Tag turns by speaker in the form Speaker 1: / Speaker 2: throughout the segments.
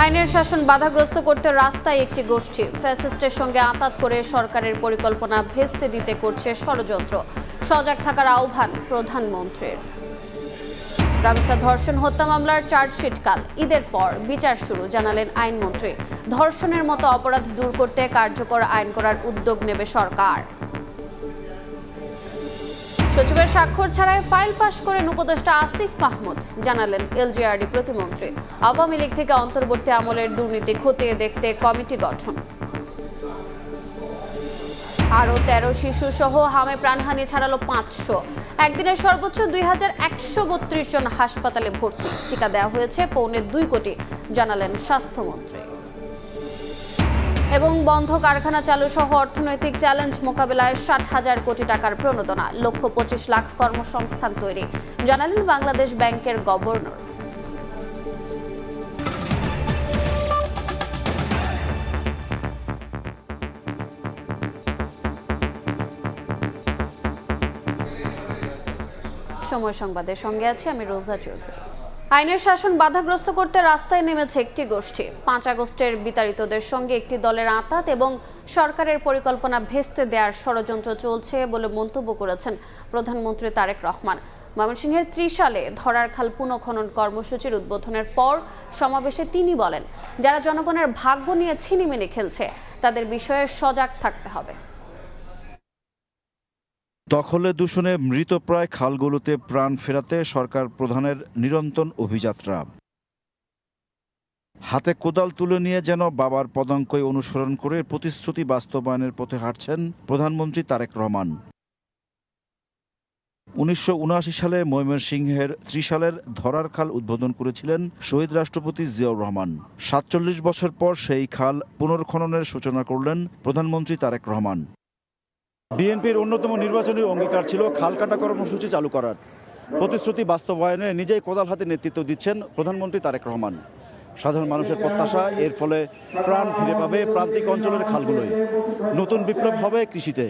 Speaker 1: আইনের শাসন বাধাগ্রস্ত করতে রাস্তায় একটি গোষ্ঠী ফ্যাসিস্টের সঙ্গে আঁতাত করে সরকারের পরিকল্পনা ভেস্তে দিতে করছে ষড়যন্ত্র। সজাগ থাকার আহ্বান প্রধানমন্ত্রীর। রামিসা ধর্ষণ হত্যা মামলার চার্জশিট কাল, ঈদের পর বিচার শুরু, জানালেন আইনমন্ত্রী। ধর্ষণের মতো অপরাধ দূর করতে কার্যকর আইন করার উদ্যোগ নেবে সরকার। সচিবের স্বাক্ষর ছাড়াই ফাইল পাশ করেন উপদেষ্টা আসিফ মাহমুদ, জানালেন এলজিআরডি প্রতিমন্ত্রী। আওয়ামী লীগ থেকে অন্তর্বর্তী আমলের দুর্নীতি খতিয়ে দেখতে কমিটি গঠন। আরও 13 শিশু সহ হামে প্রাণহানি ছাড়ালো 500। একদিনের সর্বোচ্চ 2132 জন হাসপাতালে ভর্তি। টিকা দেওয়া হয়েছে 1.25 কোটি, জানালেন স্বাস্থ্যমন্ত্রী। এবং বন্ধ কারখানা চালু সহ অর্থনৈতিক চ্যালেঞ্জ মোকাবেলায় 60,000 কোটি টাকার প্রণোদনা, লক্ষ্য 25 লাখ কর্মসংস্থান তৈরি, জানালেন বাংলাদেশ ব্যাংকের গভর্নর। সময় সংবাদের সঙ্গে আছি আমি রোজা চৌধুরী। আইনের শাসন বাধাগ্রস্ত করতে রাস্তায় নেমেছে একটি গোষ্ঠী। 5 আগস্টের বিতাড়িতদের সঙ্গে একটি দলের আঁতাত এবং সরকারের পরিকল্পনা ভেস্তে দেওয়ার ষড়যন্ত্র চলছে বলে মন্তব্য করেছেন প্রধানমন্ত্রী তারেক রহমান। ময়মনসিংহের ত্রিশালে ধরারখাল পুনঃখনন কর্মসূচির উদ্বোধনের পর সমাবেশে তিনি বলেন, যারা জনগণের ভাগ্য নিয়ে ছিনিমিনি খেলছে তাদের বিষয়ে সজাগ থাকতে হবে।
Speaker 2: দখলে দূষণে মৃতপ্রায় খালগুলোতে প্রাণ ফেরাতে সরকার প্রধানের নিরন্তর অভিযাত্রা। হাতে কোদাল তুলে নিয়ে যেন বাবার পদাঙ্কই অনুসরণ করে প্রতিশ্রুতি বাস্তবায়নের পথে হাঁটছেন প্রধানমন্ত্রী তারেক রহমান। 1979 সালে ময়মনসিংহের ত্রিশালের ধরার খাল উদ্বোধন করেছিলেন শহীদ রাষ্ট্রপতি জিয়াউর রহমান। 47 বছর পর সেই খাল পুনর্খননের সূচনা করলেন প্রধানমন্ত্রী তারেক রহমান। বিএনপির অন্যতম নির্বাচনী অঙ্গীকার ছিল খাল কাটা কর্মসূচি চালু করার। প্রতিশ্রুতি বাস্তবায়নে নিজেই কোদাল হাতে নেতৃত্ব দিচ্ছেন প্রধানমন্ত্রী তারেক রহমান। সাধারণ মানুষের প্রত্যাশা, এর ফলে প্রাণ ফিরে পাবে প্রান্তিক অঞ্চলের খালগুলোই। নতুন বিপ্লব হবে কৃষিতে।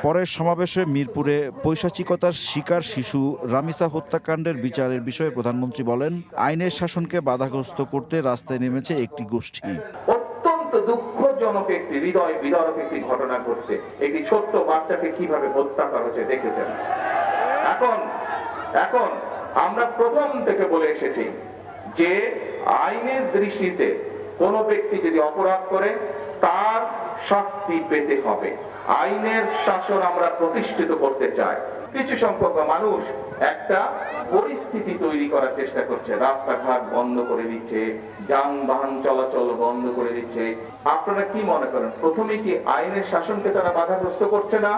Speaker 2: পরের সমাবেশে মিরপুরে পৈশাচিকতার শিকার শিশু রামিসা হত্যাকাণ্ডের বিচারের বিষয়ে প্রধানমন্ত্রী বলেন, আইনের শাসনকে বাধাগ্রস্ত করতে রাস্তায় নেমেছে একটি গোষ্ঠী।
Speaker 3: দুঃখজনক একটি হৃদয় বিদারক একটি ঘটনা ঘটছে। একটি ছোট্ট বাচ্চাকে কিভাবে হত্যা করা হচ্ছে দেখেছেন। এখন আমরা প্রথম থেকে বলে এসেছি যে আইনের দৃষ্টিতে কোন ব্যক্তি যদি অপরাধ করে তার শাস্তি পেতে হবে। আইনের শাসন আমরা প্রতিষ্ঠিত করতে চাই। কিছু সংখ্যক মানুষ একটা পরিস্থিতি তৈরি করার চেষ্টা করছে, রাস্তাঘাট বন্ধ করে দিচ্ছে, যানবাহন চলাচল বন্ধ করে দিচ্ছে। আপনারা কি মনে করেন, প্রথমে কি আইনের শাসনকে তারা বাধাগ্রস্ত করছে না?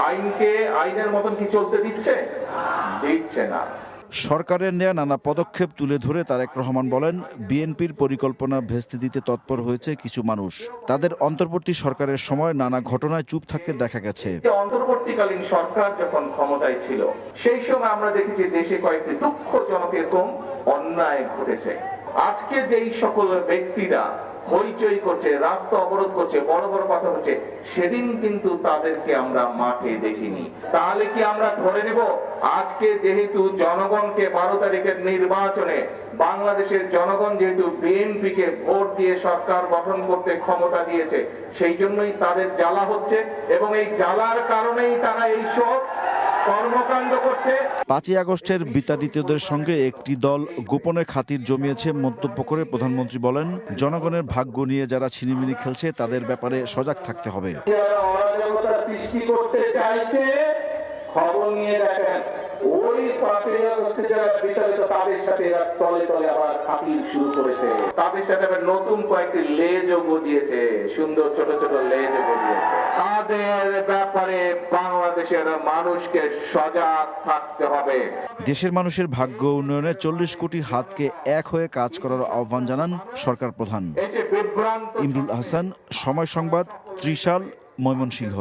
Speaker 3: আইনকে আইনের মতন কি চলতে দিচ্ছে না।
Speaker 2: সরকারের নেয়া নানা পদক্ষেপ তুলে ধরে তারেক রহমান বলেন, বিএনপির পরিকল্পনা ভেস্তে দিতে তৎপর হয়েছে কিছু মানুষ। তাদের অন্তর্বর্তী সরকারের সময় নানা ঘটনায় চুপ থাকতে দেখা গেছে।
Speaker 3: অন্তর্বর্তীকালীন সরকার যখন ক্ষমতায় ছিল সেই সময় আমরা দেখেছি দেশে কয়েকটি দুঃখজনক এরকম অন্যায় ঘটেছে। আজকে যেই সকল ব্যক্তিরা হইচই করছে, রাস্তা অবরোধ করছে, বড় বড় কথা হচ্ছে, সেদিন কিন্তু তাদেরকে আমরা মাঠে দেখিনি। তাহলে কি আমরা ধরে নেব আজকে যেহেতু জনগণকে 12 তারিখের নির্বাচনে বাংলাদেশের জনগণ যেহেতু বিএনপিকে ভোট দিয়ে সরকার গঠন করতে ক্ষমতা দিয়েছে, সেই জন্যই তাদের জ্বালা হচ্ছে এবং এই জ্বালার কারণেই তারা এই সব কর্মকাণ্ড করছে।
Speaker 2: 5 আগস্টের বিতাড়িতদের সঙ্গে একটি দল গোপনে খাতির জমিয়েছে মন্তব্য করে প্রধানমন্ত্রী বলেন, জনগণের ভাগ্য নিয়ে যারা ছিনিমিনি খেলছে তাদের ব্যাপারে সজাগ থাকতে হবে।
Speaker 3: সৃষ্টি করতে চাইছে, খবর নিয়ে দেখেন ওই 5 আগস্টে যারা বিতাড়িত তাদের সাথে তলে তলে আবার খাতির শুরু করেছে। তাদের সাথে আবার নতুন কয়েকটি লেজও গজিয়েছে, সুন্দর ছোট ছোট লেজও গজিয়েছে। তাদের ব্যাপারে বাংলাদেশের মানুষকে সজাগ থাকতে হবে।
Speaker 2: দেশের মানুষের ভাগ্য উন্নয়নে 40 কোটি হাতকে এক হয়ে কাজ করার আহ্বান জানান সরকার প্রধান। ইমরুল হাসান, সময় সংবাদ, ত্রিশাল, ময়মনসিংহ।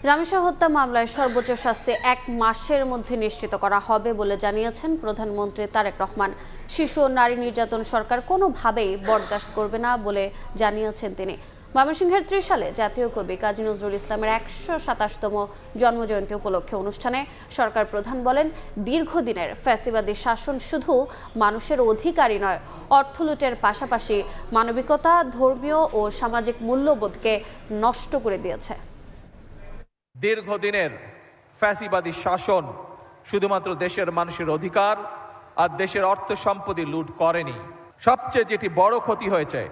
Speaker 1: রামিসা হত্যা মামলায় সর্বোচ্চ শাস্তি 1 মাসের মধ্যে নিশ্চিত করা হবে বলে জানিয়েছেন প্রধানমন্ত্রী তারেক রহমান। শিশু ও নারী নির্যাতন সরকার কোনোভাবেই বরদাস্ত করবে না বলে জানিয়েছেন তিনি। ময়মনসিংহের ত্রিশালে জাতীয় কবি কাজী নজরুল ইসলামের ১২৭তম জন্মজয়ন্তী উপলক্ষে অনুষ্ঠানে সরকার প্রধান বলেন, দীর্ঘদিনের ফ্যাসিবাদী শাসন শুধু মানুষের অধিকারই নয়, অর্থলুটের পাশাপাশি মানবিকতা, ধর্মীয় ও সামাজিক মূল্যবোধকে নষ্ট করে দিয়েছে।
Speaker 4: দীর্ঘদিনের ফ্যাসিবাদী শাসন শুধুমাত্র দেশের মানুষের অধিকার আর দেশের অর্থ সম্পত্তি লুট করেনি, সবচেয়ে যেটি বড় ক্ষতি হয়েছে,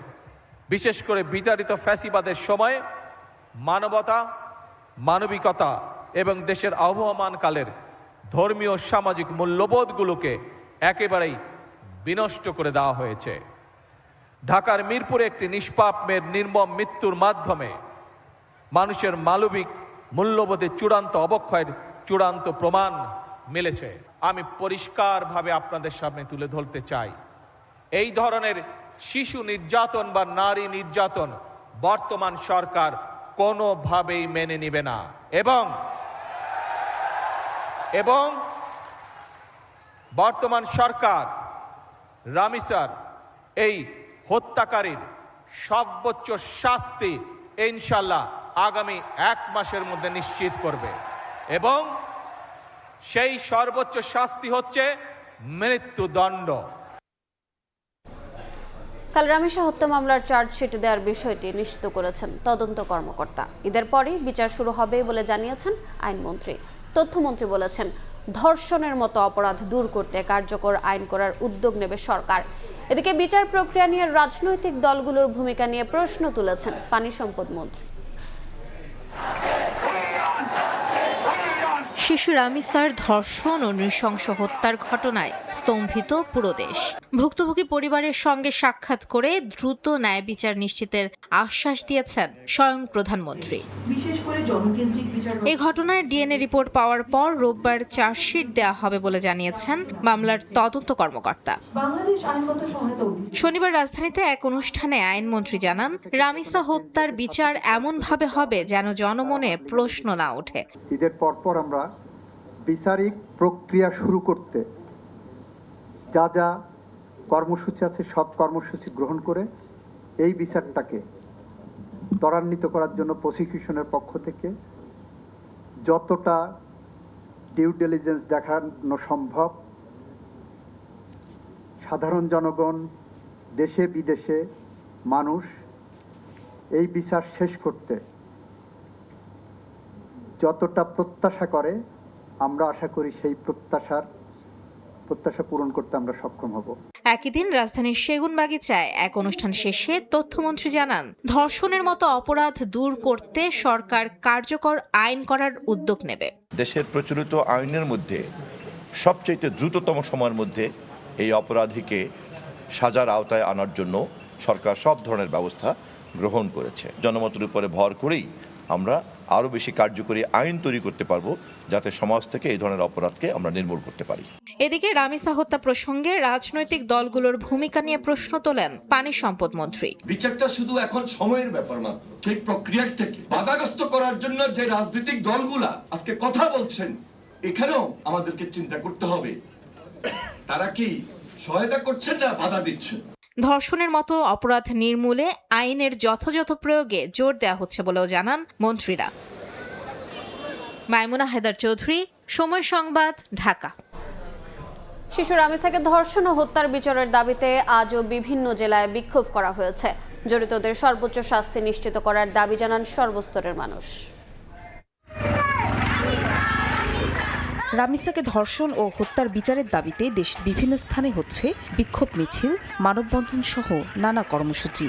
Speaker 4: বিশেষ করে বিতাড়িত ফ্যাসিবাদের সময় মানবতা, মানবিকতা এবং দেশের আবহমানকালের ধর্মীয় সামাজিক মূল্যবোধগুলোকে একেবারেই বিনষ্ট করে দেওয়া হয়েছে। ঢাকার মিরপুরে একটি নিষ্পাপ মেয়ের নির্মম মৃত্যুর মাধ্যমে মানুষের মানবিক মূল্যবোধের চূড়ান্ত অবক্ষয়ের চূড়ান্ত প্রমাণ মিলেছে। আমি পরিষ্কারভাবে আপনাদের সামনে তুলে ধরতে চাই, এই ধরনের শিশু নির্যাতন বা নারী নির্যাতন বর্তমান সরকার কোনোভাবেই মেনে নেবে না এবং বর্তমান সরকার রামিসার এই হত্যাকারীর সর্বোচ্চ শাস্তি ইনশাল্লাহ আগামী 1 মাসের মধ্যে নিশ্চিত করবে এবং সেই সর্বোচ্চ শাস্তি হচ্ছে মৃত্যুদণ্ড।
Speaker 1: কাল রামিসা হত্যা মামলার চার্জশিট দেওয়ার বিষয়টি নিশ্চিত করেছেন তদন্ত কর্মকর্তা। ঈদের পরই বিচার শুরু হবে বলে জানিয়েছেন আইনমন্ত্রী। তথ্যমন্ত্রী বলেছেন, ধর্ষণের মতো অপরাধ দূর করতে কার্যকর আইন করার উদ্যোগ নেবে সরকার। এদিকে বিচার প্রক্রিয়া নিয়ে রাজনৈতিক দলগুলোর ভূমিকা নিয়ে প্রশ্ন তুলেছেন পানি সম্পদ মন্ত্রী।
Speaker 5: শিশু রামিসার ধর্ষণ ও নৃশংস হত্যার ঘটনায় স্তম্ভিত পুরো দেশ। ভুক্তভোগী পরিবারের সঙ্গে সাক্ষাৎ করে দ্রুত ন্যায় বিচার নিশ্চিতের আশ্বাস দিয়েছেন স্বয়ং প্রধানমন্ত্রী। এই ঘটনায় ডিএনএ রিপোর্ট পাওয়ার পর রোববার চার্জশিট দেওয়া হবে বলে জানিয়েছেন মামলার তদন্ত কর্মকর্তা। শনিবার রাজধানীতে এক অনুষ্ঠানে আইনমন্ত্রী জানান, রামিসা হত্যার বিচার এমনভাবে হবে যেন জনমনে প্রশ্ন না ওঠে।
Speaker 6: ঈদের পরপর আমরা বিচারিক প্রক্রিয়া শুরু করতে যা যা কর্মসূচি আছে সব কর্মসূচি গ্রহণ করে এই বিচারটাকে ত্বরান্বিত করার জন্য প্রসিকিউশনের পক্ষ থেকে যতটা ডিউ ডিলিজেন্স দেখানো সম্ভব, সাধারণ জনগণ, দেশে বিদেশে মানুষ এই বিচার শেষ করতে যতটা প্রত্যাশা করে, আমরা আশা করি সেই প্রত্যাশা পূরণ করতে আমরা সক্ষম হব।
Speaker 5: একই দিন রাজধানীর সেগুনবাগিচায় এক অনুষ্ঠান শেষে তথ্যমন্ত্রী জানান, ধর্ষণের মতো অপরাধ দূর করতে সরকার কার্যকর আইন করার উদ্যোগ নেবে।
Speaker 7: দেশের প্রচলিত আইনের মধ্যে সবচেয়ে দ্রুততম সময়ের মধ্যে এই অপরাধীকে সাজার আওতায় আনার জন্য সরকার সব ধরনের ব্যবস্থা গ্রহণ করেছে। জনমতের উপরে ভর করেই আমরা আরও বেশি কার্যকরী আইন তৈরি করতে পারবো, যাতে সমাজ থেকে এই ধরনের অপরাধকে আমরা নির্মূল করতে পারি।
Speaker 5: এদিকে রামিসা হত্যা প্রসঙ্গে রাজনৈতিক দলগুলোর ভূমিকা নিয়ে প্রশ্ন তোলেন পানি সম্পদ মন্ত্রী।
Speaker 8: বিচারটা শুধু এখন সময়ের ব্যাপার মাত্র। সেই প্রক্রিয়া থেকে বাধাগ্রস্ত করার জন্য যে রাজনৈতিক দলগুলা আজকে কথা বলছেন, এখানেও আমাদেরকে চিন্তা করতে হবে তারা কি সহায়তা করছেন না বাধা দিচ্ছেন।
Speaker 5: ধর্ষণের মতো অপরাধ নির্মূলে আইনের যথাযথ প্রয়োগে জোর দেওয়া হচ্ছে বলেও জানান মন্ত্রীরা। মাইমুনা হায়দার চৌধুরী, সময় সংবাদ, ঢাকা।
Speaker 1: শিশু রামিসাকে ধর্ষণ ও হত্যার বিচারের দাবিতে আজও বিভিন্ন জেলায় বিক্ষোভ করা হয়েছে। জড়িতদের সর্বোচ্চ শাস্তি নিশ্চিত করার দাবি জানান সর্বস্তরের মানুষ।
Speaker 9: রামিসাকে ধর্ষণ ও হত্যার বিচারের দাবিতে দেশের বিভিন্ন স্থানে হচ্ছে বিক্ষোভ মিছিল, মানববন্ধন সহ নানা কর্মসূচি।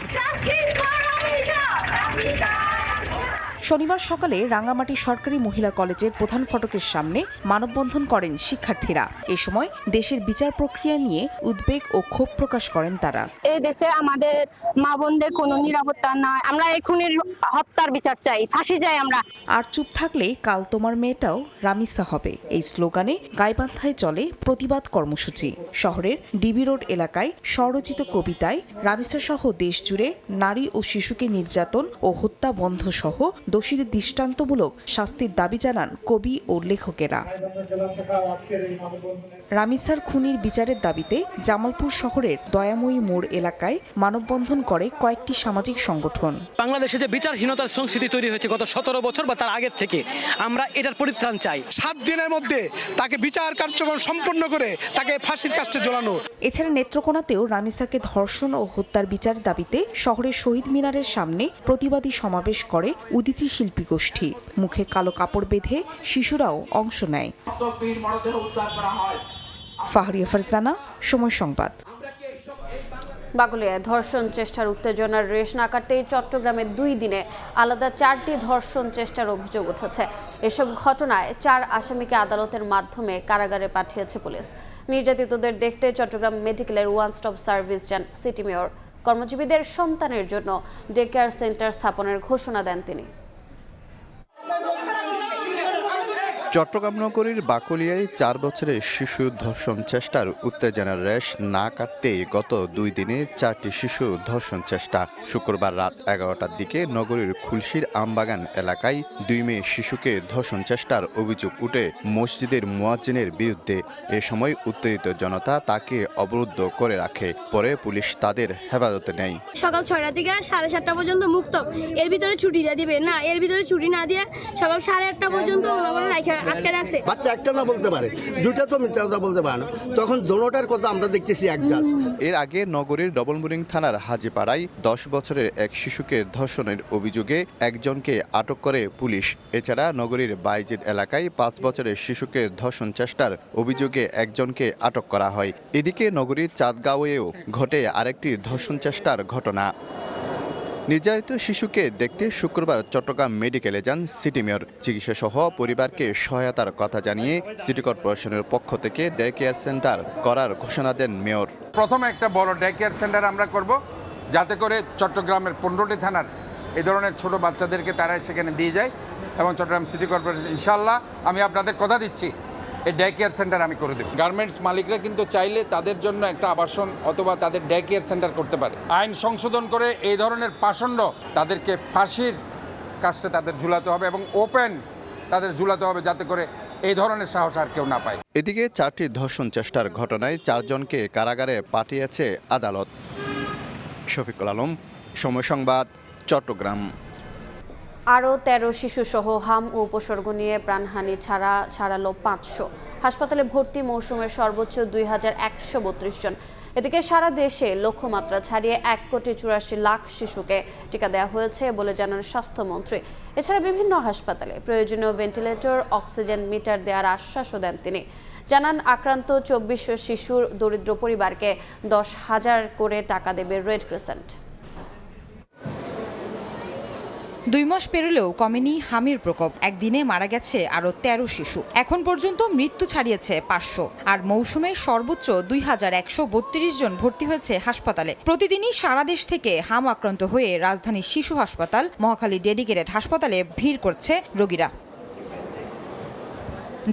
Speaker 9: শনিবার সকালে রাঙ্গামাটি সরকারি মহিলা কলেজের প্রধান ফটকের সামনে মানববন্ধন করেন শিক্ষার্থীরা। এ সময় দেশের বিচার প্রক্রিয়া নিয়ে উদ্বেগ ও ক্ষোভ প্রকাশ করেন তারা।
Speaker 10: এই দেশে আমাদের মা বোনদের কোনো নিরাপত্তা নাই, আমরা এখনই হত্যার বিচার চাই, ফাঁসি চাই আমরা।
Speaker 9: আর চুপ থাকলে কাল তোমার মেয়েটাও রামিসা হবে, এই স্লোগানে গাইবান্ধায় চলে প্রতিবাদ কর্মসূচি। শহরের ডিবি রোড এলাকায় স্বরচিত কবিতায় রামিসা সহ দেশ জুড়ে নারী ও শিশুকে নির্যাতন ও হত্যা বন্ধ সহ দোষীদের দৃষ্টান্তমূলক শাস্তির দাবি জানান কবি ও লেখকেরা। রামিসার খুনির বিচারের দাবিতে জামালপুর শহরের দয়াময়ী মোড় এলাকায় মানববন্ধন করে কয়েকটি সামাজিক সংগঠন।
Speaker 11: বাংলাদেশে যে বিচারহীনতার সংস্কৃতি তৈরি হয়েছে গত 17 বছর বা তার আগের থেকে, আমরা এটার পরিত্রাণ চাই।
Speaker 12: 7 দিনের মধ্যে তাকে বিচার কার্যক্রম সম্পন্ন করে তাকে ফাঁসির কাস্টে ঝোলানো।
Speaker 9: এছাড়া নেত্রকোনাতেও রামিসাকে ধর্ষণ ও হত্যার বিচার দাবিতে শহরের শহীদ মিনারের সামনে প্রতিবাদী সমাবেশ করে উদীচী শিল্পী গোষ্ঠী। মুখে কালো কাপড় বেঁধে শিশুরাও অংশ নেয়। ফাহরিয়া ফারজানা, সময় সংবাদ।
Speaker 1: বাগুলিয়ায় ধর্ষণ চেষ্টার উত্তেজনার রেশ না কাটতেই চট্টগ্রামে 2 দিনে আলাদা 4টি ধর্ষণ চেষ্টার অভিযোগ উঠেছে। এসব ঘটনায় 4 আসামিকে আদালতের মাধ্যমে কারাগারে পাঠিয়েছে পুলিশ। নির্যাতিতদের দেখতে চট্টগ্রাম মেডিকেলের ওয়ান স্টপ সার্ভিস যান সিটি মেয়র। কর্মজীবীদের সন্তানের জন্য ডে কেয়ার সেন্টার স্থাপনের ঘোষণা দেন তিনি।
Speaker 13: চট্টগ্রাম নগরীর বাকলিয়ায় 4 বছরের শিশু ধর্ষণ চেষ্টার উত্তেজনার রেশ না কাটতেই গত 2 দিনে 4টি শিশু ধর্ষণ চেষ্টা। শুক্রবার রাত 11টার দিকে নগরীর খুলশির আমবাগান এলাকায় 2 মেয়ে শিশুকে ধর্ষণ চেষ্টার অভিযোগ উঠে মসজিদের মুয়াজ্জিনের বিরুদ্ধে। এ সময় উত্তেজিত জনতা তাকে অবরুদ্ধ করে রাখে। পরে পুলিশ তাদের হেফাজতে নেয়।
Speaker 10: সকাল 6টার থেকে 7:30 পর্যন্ত মুক্ত, এর ভিতরে ছুটি দিয়ে দিবে না, এর ভিতরে ছুটি না দিয়ে সকাল 8:30 পর্যন্ত আটকে রাখছে।
Speaker 11: বাচ্চা একটা না বলতে পারে, দুইটা তো মিথ্যা কথা বলতে পারে না, তখন দোনোটার কথা আমরা দেখতেছি একজাস্ট।
Speaker 13: এর আগে নগরীর ডবলমুরিং থানার হাজীপাড়ায় 10 বছরের এক শিশুকে ধর্ষণের অভিযোগে একজনকে আটক করে পুলিশ। এছাড়া নগরীর বাইজিদ এলাকায় 5 বছরের শিশুকে ধর্ষণ চেষ্টার অভিযোগে একজনকে আটক করা হয়। এদিকে নগরীর চাঁদগাঁওয়েও ঘটে আরেকটি ধর্ষণ চেষ্টার ঘটনা। নির্যাতিত শিশুকে দেখতে শুক্রবার চট্টগ্রাম মেডিকেলে যান সিটি মেয়র। চিকিৎসা সহ পরিবারকে সহায়তার কথা জানিয়ে সিটি কর্পোরেশনের পক্ষ থেকে ডে কেয়ার সেন্টার করার ঘোষণা দেন মেয়র।
Speaker 12: প্রথমে একটা বড় ডে কেয়ার সেন্টার আমরা করব, যাতে করে চট্টগ্রামের 15টি থানার এই ধরনের ছোট বাচ্চাদেরকে তারা সেখানে দিয়ে যায়, এবং চট্টগ্রাম সিটি কর্পোরেশন ইনশাআল্লাহ আমি আপনাদের কথা দিচ্ছি এই ডে কেয়ার সেন্টার আমি করে দেব। গার্মেন্টস মালিকরা কিন্তু চাইলে তাদের জন্য একটা আবাসন অথবা তাদের ডে কেয়ার সেন্টার করতে পারে। আইন সংশোধন করে এই ধরনের পাষণ্ড তাদেরকে ফাঁসির কাজটা তাদের ঝুলাতে হবে এবং ওপেন তাদের ঝুলাতে হবে, যাতে করে এই ধরনের সাহস আর কেউ না পায়।
Speaker 13: এদিকে 4টি ধর্ষণ চেষ্টার ঘটনায় 4 জনকে কারাগারে পাঠিয়েছে আদালত। শফিকুল আলম, সময় সংবাদ, চট্টগ্রাম।
Speaker 1: আরও 13 শিশুসহ হাম ও উপসর্গ নিয়ে প্রাণহানি ছাড়ালো 500। হাসপাতালে ভর্তি মৌসুমের সর্বোচ্চ 2132 জন। এদিকে সারা দেশে লক্ষ্যমাত্রা ছাড়িয়ে 1,84,00,000 শিশুকে টিকা দেওয়া হয়েছে বলে জানান স্বাস্থ্যমন্ত্রী। এছাড়া বিভিন্ন হাসপাতালে প্রয়োজনীয় ভেন্টিলেটর, অক্সিজেন মিটার দেওয়ার আশ্বাসও দেন তিনি। জানান আক্রান্ত 2400 শিশুর দরিদ্র পরিবারকে 10,000 করে টাকা দেবে রেড ক্রিসেন্ট।
Speaker 9: 2 মাস পেরোলেও কমেনি হামির প্রকোপ। একদিনে মারা গেছে আরও 13 শিশু। এখন পর্যন্ত মৃত্যু ছাড়িয়েছে 500। আর মৌসুমে সর্বোচ্চ 2132 জন ভর্তি হয়েছে হাসপাতালে। প্রতিদিনই সারা দেশ থেকে হাম আক্রান্ত হয়ে রাজধানীর শিশু হাসপাতাল, মহাখালী ডেডিকেটেড হাসপাতালে ভিড় করছে রোগীরা।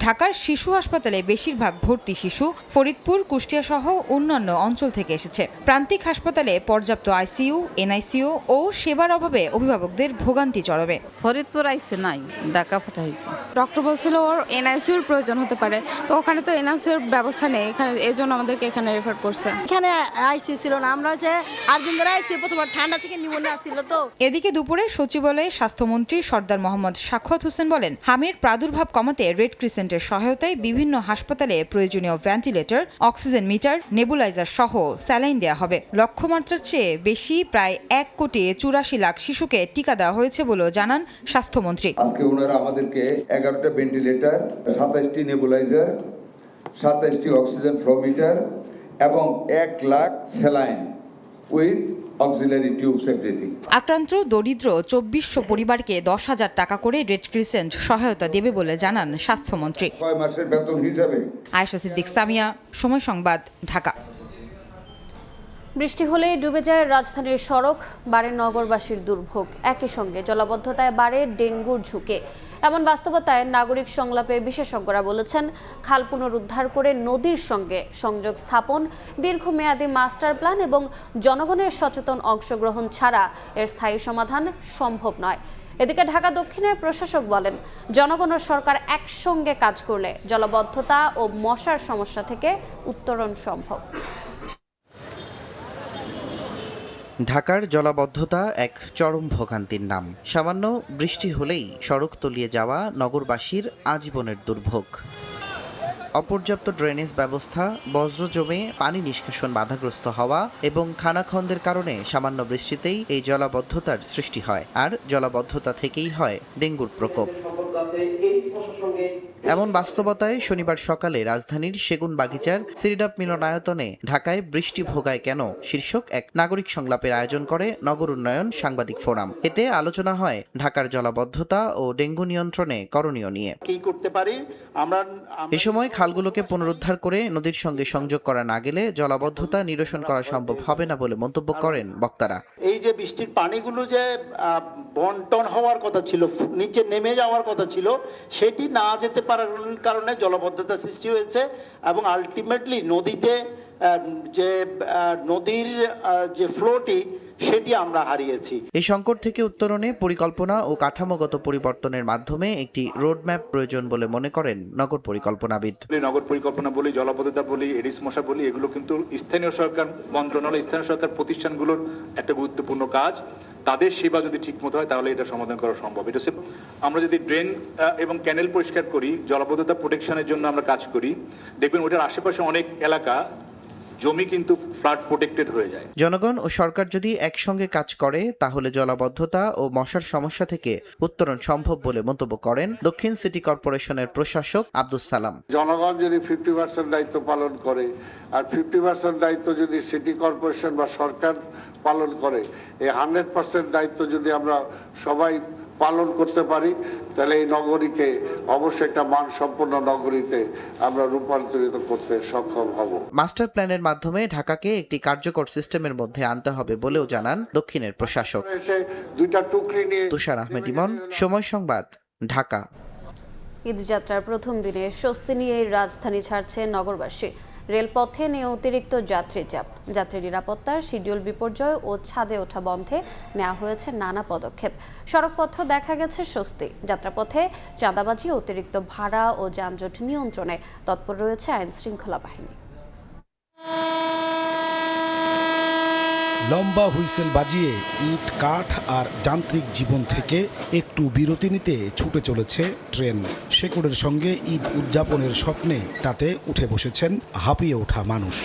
Speaker 9: ঢাকার শিশু হাসপাতালে বেশিরভাগ ভর্তি শিশু ফরিদপুর, কুষ্টিয়া সহ অন্যান্য অঞ্চল থেকে এসেছে। প্রান্তিক হাসপাতালে পর্যাপ্ত আইসিইউ, এনআইসিইউ ও সেবার অভাবে অভিভাবকদের ভোগান্তি চরমে।
Speaker 10: ফরিদপুর আইসি নাই, ঢাকা পাঠাইছে। ডক্টর বলছিল ওর এনআইসিউর প্রয়োজন হতে পারে, তো ওখানে তো এনআইসিউর ব্যবস্থা নেই এখানে, এই জন্য আমাদেরকে এখানে রেফার করছে। এখানে আইসিইউ ছিল না, আমরা যে 8 দিন ধরে আইসিইউ, প্রথমবার ঠান্ডা থেকে নিউমোনিয়া ছিল তো।
Speaker 9: এদিকে দুপুরে সচিবালয়ে স্বাস্থ্যমন্ত্রী সর্দার মোহাম্মদ সাখাওয়াত হোসেন বলেন, হামের প্রাদুর্ভাব কমাতে রেড ক্রিসেন্টের সহায়তায় বিভিন্ন হাসপাতালে প্রয়োজনীয় ভেন্টিলেটর, অক্সিজেন মিটার, নেবুলাইজার সহ স্যালাইন দেওয়া হবে। লক্ষ্যমাত্রার চেয়ে বেশি প্রায় 1,84,00,000 শিশুকে টিকা দেওয়া হয়েছে বলেও জানান স্বাস্থ্যমন্ত্রী।
Speaker 14: আজকে ওনারা আমাদেরকে 11টা ভেন্টিলেটর, 27টি নেবুলাইজার, 27টি অক্সিজেন ফ্লো মিটার এবং 1 lakh saline with auxiliary tubes everything.
Speaker 9: আক্রান্ত দরিদ্র 2400 পরিবারকে 10,000 টাকা করে রেড ক্রিসেন্ট সহায়তা দেবে বলে জানান স্বাস্থ্যমন্ত্রী।
Speaker 14: 6 মাসের বেতন হিসাবে।
Speaker 9: আয়েশা সিদ্দিক, সামিয়া, সময় সংবাদ, ঢাকা।
Speaker 1: বৃষ্টি হলেই ডুবে যায় রাজধানীর সড়ক, বাড়ে নগরবাসীর দুর্ভোগ। একই সঙ্গে জলাবদ্ধতায় বাড়ে ডেঙ্গুর ঝুঁকি। এমন বাস্তবতায় নাগরিক সংলাপে বিশেষজ্ঞরা বলেছেন, খাল পুনরুদ্ধার করে নদীর সঙ্গে সংযোগ স্থাপন, দীর্ঘমেয়াদী মাস্টার প্ল্যান এবং জনগণের সচেতন অংশগ্রহণ ছাড়া এর স্থায়ী সমাধান সম্ভব নয়। এদিকে ঢাকা দক্ষিণের প্রশাসক বলেন, জনগণ ও সরকার একসঙ্গে কাজ করলে জলাবদ্ধতা ও মশার সমস্যা থেকে উত্তরণ সম্ভব।
Speaker 15: ঢাকার জলাবদ্ধতা এক চরম ভোগান্তির নাম। সামান্য বৃষ্টি হলেই সড়ক তলিয়ে যাওয়া নগরবাসীর আজীবনের দুর্ভোগ। অপর্যাপ্ত ড্রেনেজ ব্যবস্থা, বজ্র জমে পানি নিষ্কাশন বাধাগ্রস্ত হওয়া এবং খানাখন্দের কারণে সামান্য বৃষ্টিতেই এই জলাবদ্ধতার সৃষ্টি হয়, আর জলাবদ্ধতা থেকেই হয় ডেঙ্গুর প্রকোপ। এমন বাস্তবতায় শনিবার সকালে রাজধানীর সেগুনবাগিচার সিরিডাপ মিলনায়তনে ঢাকায় বৃষ্টি ভোগায় কেন শীর্ষক এক নাগরিক সংলাপের আয়োজন করে নগর উন্নয়ন সাংবাদিক ফোরাম। এতে আলোচনা হয় ঢাকার জলাবদ্ধতা ও ডেঙ্গু নিয়ন্ত্রণে করণীয় নিয়ে।
Speaker 16: কি করতে পারি আমরা?
Speaker 15: এ সময় খালগুলোকে পুনরুদ্ধার করে নদীর সঙ্গে সংযোগ করা না গেলে জলাবদ্ধতা নিরসন করা সম্ভব হবে না বলে মন্তব্য করেন বক্তারা।
Speaker 16: এই যে বৃষ্টির পানিগুলো যে বন্টন হওয়ার কথা ছিল, নিচে নেমে যাওয়ার কথা ছিল, সেটি না যেতে পারার কারণে জলাবদ্ধতা সৃষ্টি হয়েছে এবং আলটিমেটলি নদীতে নদীর যে ফ্লোটি সেটি আমরা হারিয়েছি।
Speaker 15: এই সংকট থেকে উত্তরণে পরিকল্পনা ও কাঠামোগত পরিবর্তনের মাধ্যমে একটি রোডম্যাপ প্রয়োজন বলে মনে করেন নগর পরিকল্পনাবিদ।
Speaker 17: নগর পরিকল্পনা বলি, জলাবদ্ধতা বলি, এডিস মশা বলি, এগুলো কিন্তু স্থানীয় সরকার মন্ত্রণালয়, স্থানীয় সরকার প্রতিষ্ঠানগুলোর একটা গুরুত্বপূর্ণ কাজ। তাদের সেবা যদি ঠিকমতো হয় তাহলে এটা সমাধান করা সম্ভব। এটা হচ্ছে আমরা যদি ড্রেন এবং ক্যানেল পরিষ্কার করি, জলাবদ্ধতা প্রোটেকশনের জন্য আমরা কাজ করি, দেখবেন ওটার আশেপাশে অনেক এলাকা জমি কিন্তু ফ্লাড প্রোটেক্টেড হয়ে যায়।
Speaker 15: জনগণ ও সরকার যদি একসঙ্গে কাজ করে তাহলে জলাবদ্ধতা ও মশার সমস্যা থেকে উত্তরণ সম্ভব বলে মন্তব্য করেন দক্ষিণ সিটি কর্পোরেশনের প্রশাসক আব্দুস সালাম।
Speaker 18: জনগণ যদি 50% দায়িত্ব পালন করে আর 50% দায়িত্ব যদি সিটি কর্পোরেশন বা সরকার পালন করে, এই 100% দায়িত্ব যদি আমরা সবাই পালন করতে পারি, তাহলে এই নগরীকে অবশ্যই একটা মানসম্পন্ন নগরীতে আমরা রূপান্তরিত করতে সক্ষম হব।
Speaker 15: মাস্টার প্ল্যানের মাধ্যমে ঢাকাকে একটি কার্যকর সিস্টেমের মধ্যে আনতে হবে বলেও জানান দক্ষিণের প্রশাসক।
Speaker 18: দুইটা টুকরি নিয়ে
Speaker 15: তুষার আহমেদ ইমন, সময় সংবাদ, ঢাকা।
Speaker 1: ঈদযাত্রার প্রথম দিনে স্বস্তি নিয়ে রাজধানী ছাড়ছে নগরবাসী। রেলপথে নিয়ে অতিরিক্ত যাত্রী চাপ, যাত্রী নিরাপত্তার শিডিউল বিপর্যয় ও ছাদে ওঠা বন্ধে নেওয়া হয়েছে নানা পদক্ষেপ। সড়কপথে দেখা গেছে স্বস্তি। যাত্রাপথে চাঁদাবাজি, অতিরিক্ত ভাড়া ও যানজট নিয়ন্ত্রণে তৎপর রয়েছে আইন শৃঙ্খলা বাহিনী।
Speaker 19: লম্বা হুইসেল বাজিয়ে ইট, কাঠ আর যান্ত্রিক জীবন থেকে একটু বিরতি নিতে ছুটে চলেছে ট্রেন। শেকড়ের সঙ্গে ঈদ উদযাপনের স্বপ্নে তাতে উঠে বসেছেন হাঁপিয়ে ওঠা মানুষ।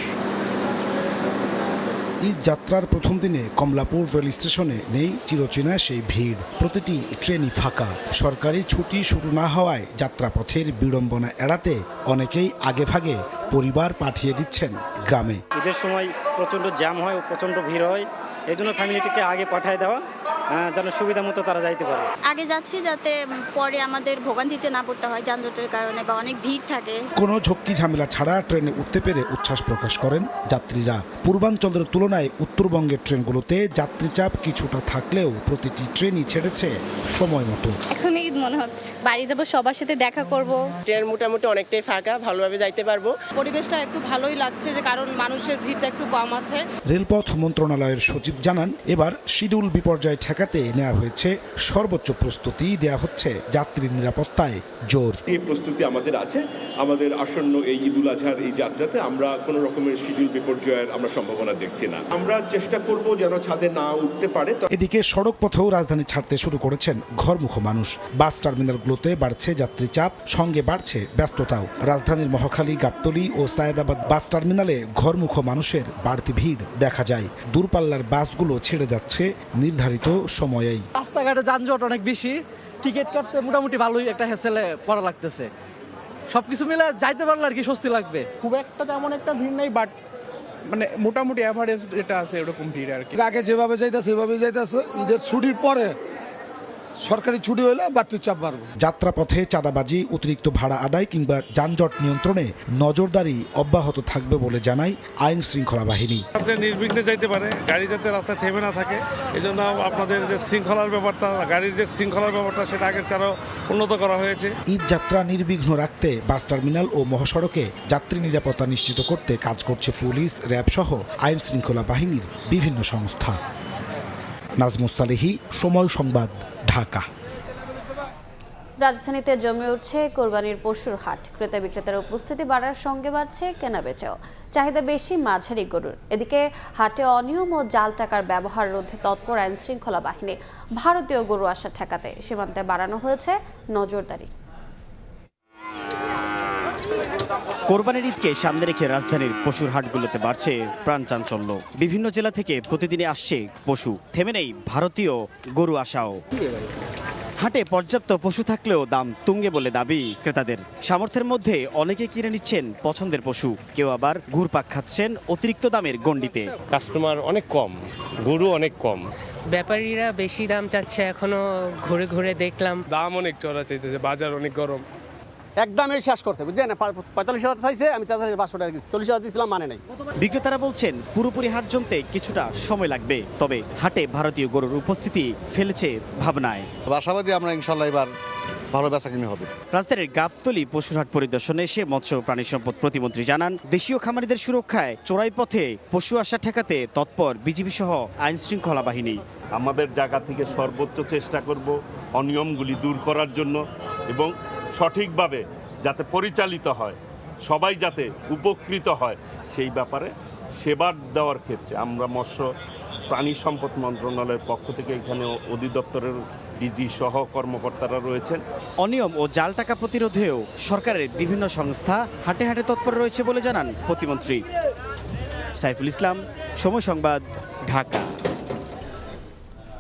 Speaker 19: ঈদ যাত্রার প্রথম দিনে কমলাপুর রেল স্টেশনে নেই চিরচেনা সেই ভিড়। প্রতিটি ট্রেনই ফাঁকা। সরকারি ছুটি শুরু না হওয়ায় যাত্রাপথের বিড়ম্বনা এড়াতে অনেকেই আগেভাগে পরিবার পাঠিয়ে দিচ্ছেন গ্রামে।
Speaker 20: ঈদের সময় প্রচণ্ড জ্যাম হয় ও প্রচণ্ড ভিড় হয়, এই জন্য ফ্যামিলিটিকে আগে পাঠিয়ে দেওয়া যেন সুবিধা মতো তারা যাইতে পারে।
Speaker 21: আগে যাচ্ছি যাতে পরে আমাদের ভোগান্তিতে না পড়তে হয় যানজটের কারণে বা অনেক ভিড় থাকে।
Speaker 19: কোনো ঝক্কি ঝামেলা ছাড়া ট্রেনে উঠতে পেরে উচ্ছ্বাস প্রকাশ করেন যাত্রীরা। পূর্বাঞ্চলের তুলনায় উত্তরবঙ্গের ট্রেনগুলোতে যাত্রী চাপ কিছুটা থাকলেও প্রতিটি ট্রেনই ছেড়েছে সময় মতো।
Speaker 10: এখন ঈদ মনে হচ্ছে, বাড়ি যাবো, সবার সাথে দেখা করব।
Speaker 22: ট্রেন মোটামুটি অনেকটাই ফাঁকা, ভালোভাবে যাইতে পারবো।
Speaker 10: পরিবেশটা একটু ভালোই লাগছে, যে কারণ মানুষের ভিড়টা একটু কম আছে।
Speaker 19: রেলপথ মন্ত্রণালয়ের সচিব জানান, এবার শিডিউল বিপর্যয় ঠেকাতে নেওয়া হয়েছে সর্বোচ্চ প্রস্তুতি, দেয়া হচ্ছে যাত্রী নিরাপত্তায় জোর।
Speaker 23: এই প্রস্তুতি আমাদের আছে। আমাদের আসন্ন এই ঈদ উল আজহার এই যাত্রাতে আমরা কোনো রকমের শিডিউল বিপর্যয়ের আমরা সম্ভাবনা দেখছি না। আমরা চেষ্টা করব যেন ছাদে না উঠতে পারে।
Speaker 19: এদিকে সড়ক পথেও রাজধানী ছাড়তে শুরু করেছেন ঘরমুখ মানুষ। বাস টার্মিনালগুলোতে বাড়ছে যাত্রী চাপ, সঙ্গে বাড়ছে ব্যস্ততাও। রাজধানীর মহাখালী, গাবতলী ও সায়েদাবাদ বাস টার্মিনালে ঘরমুখ মানুষের বাড়তি ভিড় দেখা যায়। দূরপাল্লার বাসগুলো ছেড়ে যাচ্ছে নির্ধারিত সময়েই।
Speaker 11: রাস্তাঘাটে যানজট অনেক বেশি, টিকিট কাটতে মোটামুটি ভালোই একটা হ্যাসেলে পড়া লাগতেছে। সবকিছু মিলে যাইতে পারলে আর কি স্বস্তি লাগবে।
Speaker 24: খুব একটা তেমন একটা ভিড় নেই, বাট মানে মোটামুটি অ্যাভারেজ এটা আছে, এরকম ভিড় আর কি।
Speaker 25: আগে যেভাবে যাইতেছে সেভাবে যাইতেছে। ঈদের ছুটির পরে সরকারি ছুটি হলে বাড়তি চাপ বাড়বে।
Speaker 19: যাত্রাপথে চাঁদাবাজি, অতিরিক্ত ভাড়া আদায় কিংবা যানজট নিয়ন্ত্রণে নজরদারি অব্যাহত থাকবে বলে জানায় আইন শৃঙ্খলা বাহিনী।
Speaker 26: নির্বিঘ্নে যাইতে পারে, গাড়ি যাতে রাস্তায় থেমে না থাকে, এই জন্য আপনাদের যে শৃঙ্খলার ব্যাপারটা, গাড়ির যে শৃঙ্খলার ব্যাপারটা, সেটা আগের চেয়ে আরও উন্নত করা হয়েছে।
Speaker 19: ঈদ যাত্রা নির্বিঘ্ন রাখতে বাস টার্মিনাল ও মহাসড়কে যাত্রী নিরাপত্তা নিশ্চিত করতে কাজ করছে পুলিশ, র্যাব সহ আইন শৃঙ্খলা বাহিনীর বিভিন্ন সংস্থা। নাজমুস সালেহী, সময় সংবাদ, ঢাকা।
Speaker 1: রাজধানীতে জমে উঠছে কোরবানির পশুর হাট। ক্রেতা বিক্রেতার উপস্থিতি বাড়ার সঙ্গে বাড়ছে কেনাবেচাও। চাহিদা বেশি মাঝারি গরুর। এদিকে হাটে অনিয়ম ও জাল টাকার ব্যবহার রোধে তৎপর আইন শৃঙ্খলা বাহিনী। ভারতীয় গরু আসা ঠেকাতে সীমান্তে বাড়ানো হয়েছে নজরদারি।
Speaker 2: কোরবানির ঈদকে সামনে রেখে রাজধানীর পশুর হাটগুলোতে বাড়ছে প্রাণচাঞ্চল্য। বিভিন্ন জেলা থেকে প্রতিদিনে আসছে পশু, থেমে নেই ভারতীয় গরু আসাও। হাটে পর্যাপ্ত পশু থাকলেও দাম তুঙ্গে বলে দাবি ক্রেতাদের। সামর্থ্যের মধ্যে অনেকে কিনে নিচ্ছেন পছন্দের পশু, কেউ আবার ঘুরপাক খাচ্ছেন অতিরিক্ত দামের গণ্ডিতে।
Speaker 3: কাস্টমার অনেক কম, গরু অনেক কম।
Speaker 4: ব্যাপারীরা বেশি দাম চাচ্ছে, এখনো ঘুরে ঘুরে দেখলাম
Speaker 3: দাম অনেক চড়া চাইতেছে, বাজার অনেক গরম।
Speaker 6: একদমই শেষ করতে বুঝছেন, 45,000 চাইছে, আমি 500 টাকা দিচ্ছি, 40,000 দিয়েছিলাম, মানে নাই।
Speaker 2: বিক্রেতারা বলছেন পুরোপুরি হাট জমতে কিছুটা সময় লাগবে, তবে হাটে ভারতীয় গরুর উপস্থিতি ফেলেছে ভাবনায়।
Speaker 7: আশাবাদী আমরা ইনশাল্লাহ এবার ভালো বেচাকিনি হবে।
Speaker 2: রাজধানীর গাবতলী পশুর হাট পরিদর্শনে এসে মৎস্য প্রাণী সম্পদ প্রতিমন্ত্রী জানান, দেশীয় খামারিদের সুরক্ষায় চোরাই পথে পশু আসা ঠেকাতে তৎপর বিজিবি সহ আইন শৃঙ্খলা বাহিনী।
Speaker 8: আমাদের জায়গা থেকে সর্বোচ্চ চেষ্টা করব অনিয়মগুলি দূর করার জন্য এবং সঠিকভাবে যাতে পরিচালিত হয়, সবাই যাতে উপকৃত হয়, সেই ব্যাপারে সেবা দেওয়ার ক্ষেত্রে আমরা মৎস্য প্রাণী সম্পদ মন্ত্রণালয়ের পক্ষ থেকে এখানে অধিদপ্তরের ডিজি সহ কর্মকর্তারা রয়েছেন।
Speaker 2: অনিয়ম ও জাল টাকা প্রতিরোধেও সরকারের বিভিন্ন সংস্থা হাটে হাটে তৎপর রয়েছে বলে জানান প্রতিমন্ত্রী। সাইফুল ইসলাম, সময় সংবাদ, ঢাকা।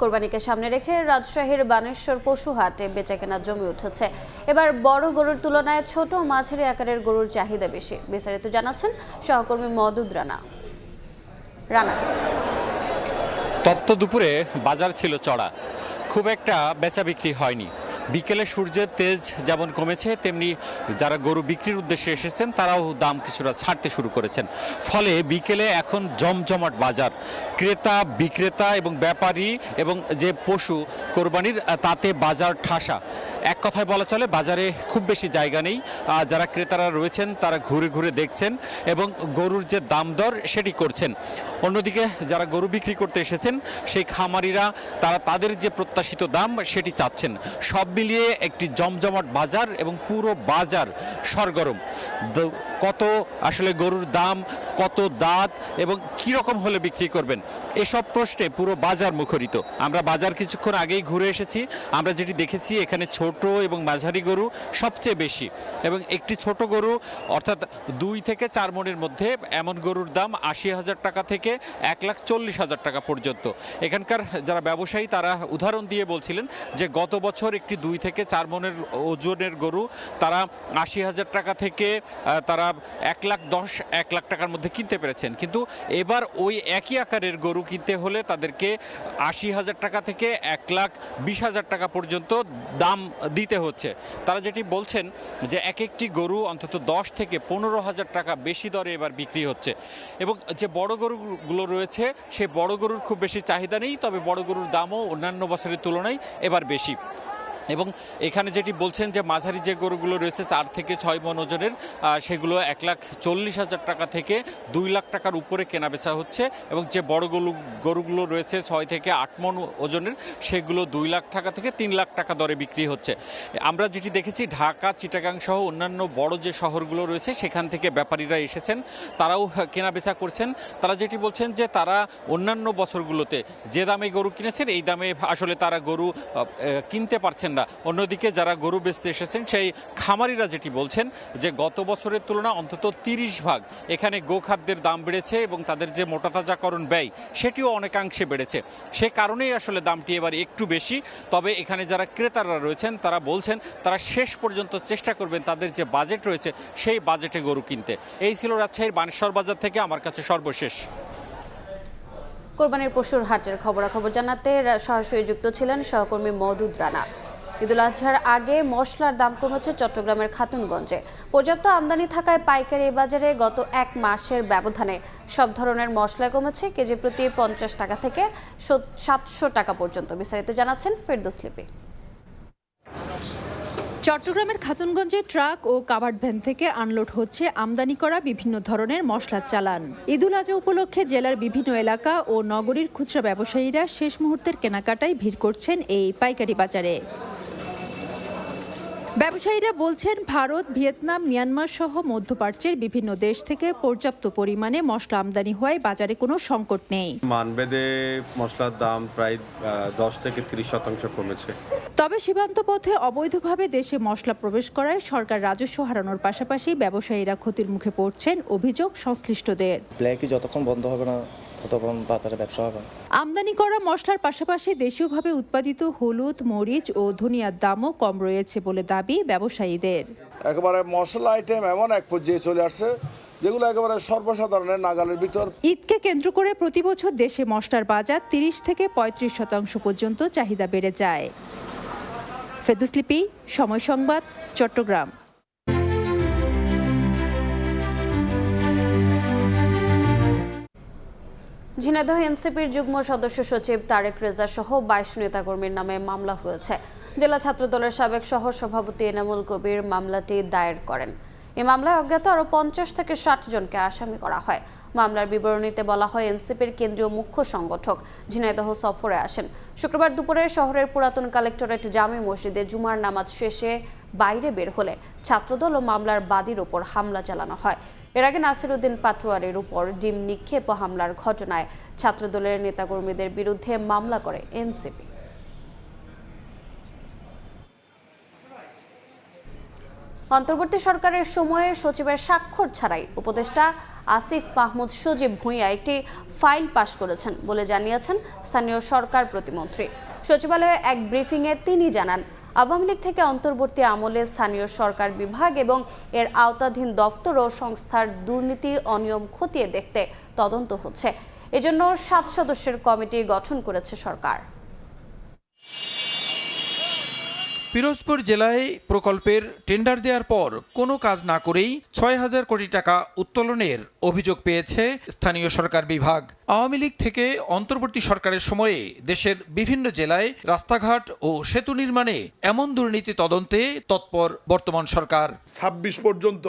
Speaker 1: কোরবানিকে সামনে রেখে রাজশাহীর বানেশ্বর পশু হাটে বেচাকেনা জমে উঠেছে। এবার বড় গরুর তুলনায় ছোট ও মাঝারি আকারের গরুর চাহিদা বেশি। বিস্তারিত জানাচ্ছেন সহকর্মী মওদুদ রানা।
Speaker 27: তপ্ত দুপুরে বাজার ছিল চড়া, খুব একটা বেচা বিক্রি হয়নি। বিকেলে সূর্যের তেজ যেমন কমেছে, তেমনি যারা গরু বিক্রির উদ্দেশ্যে এসেছেন তারাও দাম কিছুটা ছাড়তে শুরু করেছেন। ফলে বিকেলে এখন জমজমাট বাজার। ক্রেতা বিক্রেতা এবং ব্যাপারী এবং যে পশু কোরবানির, তাতে বাজার ঠাসা। এক কথায় বলা চলে বাজারে খুব বেশি জায়গা নেই। যারা ক্রেতারা রয়েছেন তারা ঘুরে ঘুরে দেখছেন এবং গরুর যে দাম দর সেটি করছেন। অন্যদিকে যারা গরু বিক্রি করতে এসেছেন সেই খামারিরা তারা তাদের যে প্রত্যাশিত দাম সেটি চাচ্ছেন। সব মিলিয়ে একটি জমজমাট বাজার এবং পুরো বাজার সরগরম। কত আসলে গরুর দাম, কত দাঁত এবং কি রকম হলে বিক্রি করবেন, এসব প্রশ্নে পুরো বাজার মুখরিত। আমরা বাজার কিছুক্ষণ আগেই ঘুরে এসেছি। আমরা যেটি দেখেছি এখানে ছোট এবং মাঝারি গরু সবচেয়ে বেশি, এবং একটি ছোট গরু অর্থাৎ 2 থেকে 4 মণের মধ্যে এমন গরুর দাম 80,000 টাকা থেকে 1,40,000 টাকা পর্যন্ত। এখানকার যারা ব্যবসায়ী তারা উদাহরণ দিয়ে বলছিলেন যে গত বছর একটি 2 থেকে 4 মণের ওজনের গরু তারা 80,000 টাকা থেকে তারা 1,10,000 1 লাখ টাকার মধ্যে কিনতে পেরেছেন, কিন্তু এবার ওই একই আকারের গরু কিনতে হলে তাদেরকে 80,000 টাকা থেকে 1,20,000 টাকা পর্যন্ত দাম দিতে হচ্ছে। তারা যেটি বলছেন যে এক একটি গরু অন্তত 10 থেকে 15,000 টাকা বেশি দরে এবার বিক্রি হচ্ছে। এবং যে বড় গরুগুলো রয়েছে সেই বড় গরুর খুব বেশি চাহিদা নেই, তবে বড় গরুর দামও অন্যান্য বছরের তুলনায় এবার বেশি। এবং এখানে যেটি বলছেন যে মাঝারি যে গরুগুলো রয়েছে 4 থেকে 6 মণ ওজনের, সেগুলো 1,40,000 টাকা থেকে 2 লাখ টাকার উপরে কেনা বেচা হচ্ছে, এবং যে বড় গরুগুলো রয়েছে 6 থেকে 8 মণ ওজনের সেগুলো 2 লাখ টাকা থেকে 3 লাখ টাকা দরে বিক্রি হচ্ছে। আমরা যেটি দেখেছি ঢাকা, চিটাগাং সহ অন্যান্য বড় যে শহরগুলো রয়েছে সেখান থেকে ব্যাপারীরা এসেছেন, তারাও কেনা বেচা করছেন। তারা যেটি বলছেন যে তারা অন্যান্য বছরগুলোতে যে দামে গরু কিনেছেন এই দামে আসলে তারা গরু কিনতে পারছেন না। অন্যদিকে যারা গরু বেচতে এসেছেন সেই খামারিরা যেটি বলছেন যে গত বছরের তুলনায় অন্তত 30 ভাগ এখানে গোখাদ্যের দাম বেড়েছে এবং তাদের যে মোটাতাজাকরণ ব্যয় সেটিও অনেকাংশে বেড়েছে। সে কারণেই আসলে দামটি এবার একটু বেশি। তবে এখানে যারা ক্রেতারা রয়েছেন তারা বলছেন তারা শেষ পর্যন্ত চেষ্টা করবেন তাদের যে বাজেট রয়েছে সেই বাজেটে গরু কিনতে। এই ছিল রাজশাহীর বানেশ্বর বাজার থেকে আমার কাছে সর্বশেষ।
Speaker 1: কোরবানির পশুর হাটের খবরাখবর জানাতে সরাসরি যুক্ত ছিলেন সহকর্মী মওদুদ রানা। ঈদুল আজহার আগে মশলার দাম কমেছে চট্টগ্রামের খাতুনগঞ্জে। পর্যাপ্ত আমদানি থাকায় পাইকারি বাজারে গত 1 মাসের ব্যবধানে সব ধরনের মশলা কমেছে কেজি প্রতি 50 টাকা থেকে 700 টাকা পর্যন্ত। বিস্তারিত জানাচ্ছেন ফেরদৌস লিপি।
Speaker 28: চট্টগ্রামের খাতুনগঞ্জে ট্রাক ও কাভার্ড ভ্যান থেকে আনলোড হচ্ছে আমদানি করা বিভিন্ন ধরনের মশলার চালান। ঈদুল আজহা উপলক্ষে জেলার বিভিন্ন এলাকা ও নগরীর খুচরা ব্যবসায়ীরা শেষ মুহূর্তের কেনাকাটায় ভিড় করছেন এই পাইকারি বাজারে। ব্যবসায়ীরা বলছেন ভারত, ভিয়েতনাম, মিয়ানমার সহ মধ্যপ্রাচ্যের বিভিন্ন দেশ থেকে পর্যাপ্ত পরিমাণে মশলা আমদানি হওয়ায় বাজারে কোনো সংকট নেই।
Speaker 5: মানবেদে মশলার দাম প্রায় 10 থেকে 30% কমেছে।
Speaker 28: তবে সীমান্ত পথে অবৈধভাবে দেশে মশলা প্রবেশ করায় সরকার রাজস্ব হারানোর পাশাপাশি ব্যবসায়ীরা ক্ষতির মুখে পড়ছেন, অভিযোগ সংশ্লিষ্টদের।
Speaker 9: ব্ল্যাকই যতক্ষণ বন্ধ হবে না ততক্ষণ বাজারে ব্যবসা হবে।
Speaker 28: আমদানি করা মশলার পাশাপাশি দেশীয়ভাবে উৎপাদিত হলুদ, মরিচ ও ধনিয়ার দামও কম রয়েছে বলে দাবি ব্যবসায়ীদের।
Speaker 12: একেবারে মশলা আইটেম এমন এক পর্যায়ে চলে আসছে যেগুলো একেবারে সর্বসাধারণের নাগালের ভিতর।
Speaker 28: ঈদকে কেন্দ্র করে প্রতি বছর দেশে মশলার বাজার 30 থেকে 35% পর্যন্ত চাহিদা বেড়ে যায়। ফেরদৌস লিপি, সময় সংবাদ, চট্টগ্রাম।
Speaker 1: ঝিনাইদহ এনসিপির যুগ্ম সদস্য সচিব তারেক রেজা সহ 22 নেতাকর্মীর নামে মামলা হয়েছে। জেলা ছাত্রদলের সাবেক সহ সভাপতি এনামুল কবির মামলাটি দায়ের করেন। এই মামলায় অজ্ঞাত আরও 50 থেকে 60 জনকে আসামি করা হয়। মামলার বিবরণীতে বলা হয়, এনসিপির কেন্দ্রীয় মুখ্য সংগঠক ঝিনাইদহ সফরে আসেন। শুক্রবার দুপুরে শহরের পুরাতন কালেক্টরেট জামে মসজিদে জুমার নামাজ শেষে বাইরে বের হলে ছাত্রদল ও মামলার বাদীর ওপর হামলা চালানো হয়। এর আগে নাসিরউদ্দিন পাটোয়ারির উপর ডিম নিক্ষেপ ও হামলার ঘটনায় ছাত্রদলের নেতাকর্মীদের বিরুদ্ধে মামলা করে এনসিপি। অন্তর্বর্তী সরকারের সময়ে সচিবের স্বাক্ষর ছাড়াই উপদেষ্টা আসিফ মাহমুদ সজীব ভূঁইয়া একটি ফাইল পাশ করেছেন বলে জানিয়েছেন স্থানীয় সরকার প্রতিমন্ত্রী। সচিবালয়ে এক ব্রিফিংয়ে তিনি জানান, আওয়ামী লীগ থেকে অন্তর্বর্তী আমলে স্থানীয় সরকার বিভাগ এবং এর আওতাধীন দফতর ও সংস্থার দুর্নীতি অনিয়ম খতিয়ে দেখতে তদন্ত হচ্ছে। এজন্য 7 সদস্যের কমিটি গঠন করেছে সরকার।
Speaker 13: পিরোজপুর জেলায় প্রকল্পের টেন্ডার দেওয়ার পর কোনো কাজ না করেই 6,000 কোটি টাকা উত্তোলনের অভিযোগ পেয়েছে স্থানীয় সরকার বিভাগ। আওয়ামী লীগ থেকে অন্তর্বর্তী সরকারের সময়ে দেশের বিভিন্ন জেলায় রাস্তাঘাট ও সেতু নির্মাণে এমন দুর্নীতি তদন্তে তৎপর বর্তমান সরকার।
Speaker 12: 26 পর্যন্ত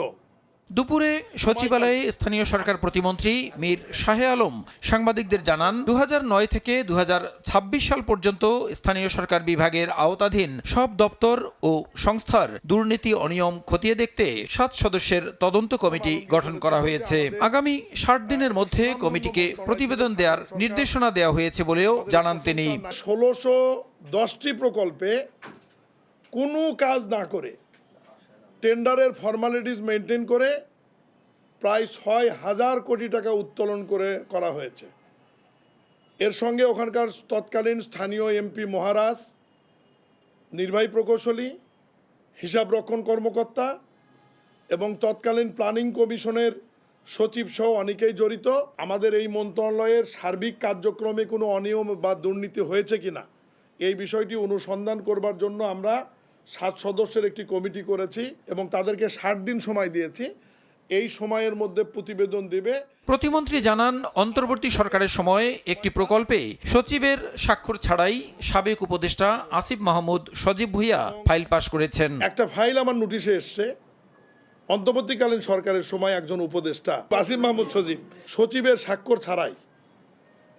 Speaker 13: দুপুরে সচিবালয়ে স্থানীয় সরকার প্রতিমন্ত্রী মীর শাহে আলম সাংবাদিকদের জানান, 2009 থেকে 2026 সাল পর্যন্ত স্থানীয় সরকার বিভাগের আওতাধীন সব দপ্তর ও সংস্থার দুর্নীতি অনিয়ম খতিয়ে দেখতে 7 সদস্যের তদন্ত কমিটি গঠন করা হয়েছে। আগামী 60 দিনের মধ্যে কমিটিকে প্রতিবেদন দেওয়ার নির্দেশনা দেওয়া হয়েছে বলেও জানান তিনি।
Speaker 12: 1610টি প্রকল্পে কোনো কাজ না করে টেন্ডারের ফর্মালিটিস মেনটেন করে প্রায় 6,000 কোটি টাকা উত্তোলন করা হয়েছে। এর সঙ্গে ওখানকার তৎকালীন স্থানীয় এমপি মহারাজ, নির্বাহী প্রকৌশলী, হিসাবরক্ষণ কর্মকর্তা এবং তৎকালীন প্ল্যানিং কমিশনের সচিব সহ অনেকেই জড়িত। আমাদের এই মন্ত্রণালয়ের সার্বিক কার্যক্রমে কোনো অনিয়ম বা দুর্নীতি হয়েছে কিনা এই বিষয়টি অনুসন্ধান করবার জন্য আমরা 7 সদস্যের একটি কমিটি করেছি এবং তাদেরকে 60 দিন সময় দিয়েছি। এই সময়ের মধ্যে প্রতিবেদন দেবে।
Speaker 13: প্রতিমন্ত্রী জানান, অন্তর্বর্তী সরকারের সময় একটি প্রকল্পে সচিবের স্বাক্ষর ছাড়াই সাবেক উপদেষ্টা আসিফ মাহমুদ সজীব ভূঁইয়া ফাইল পাশ করেছেন।
Speaker 12: একটা ফাইল আমার নোটিশে এসছে, অন্তর্বর্তীকালীন সরকারের সময় একজন উপদেষ্টা আসিফ মাহমুদ সচিবের স্বাক্ষর ছাড়াই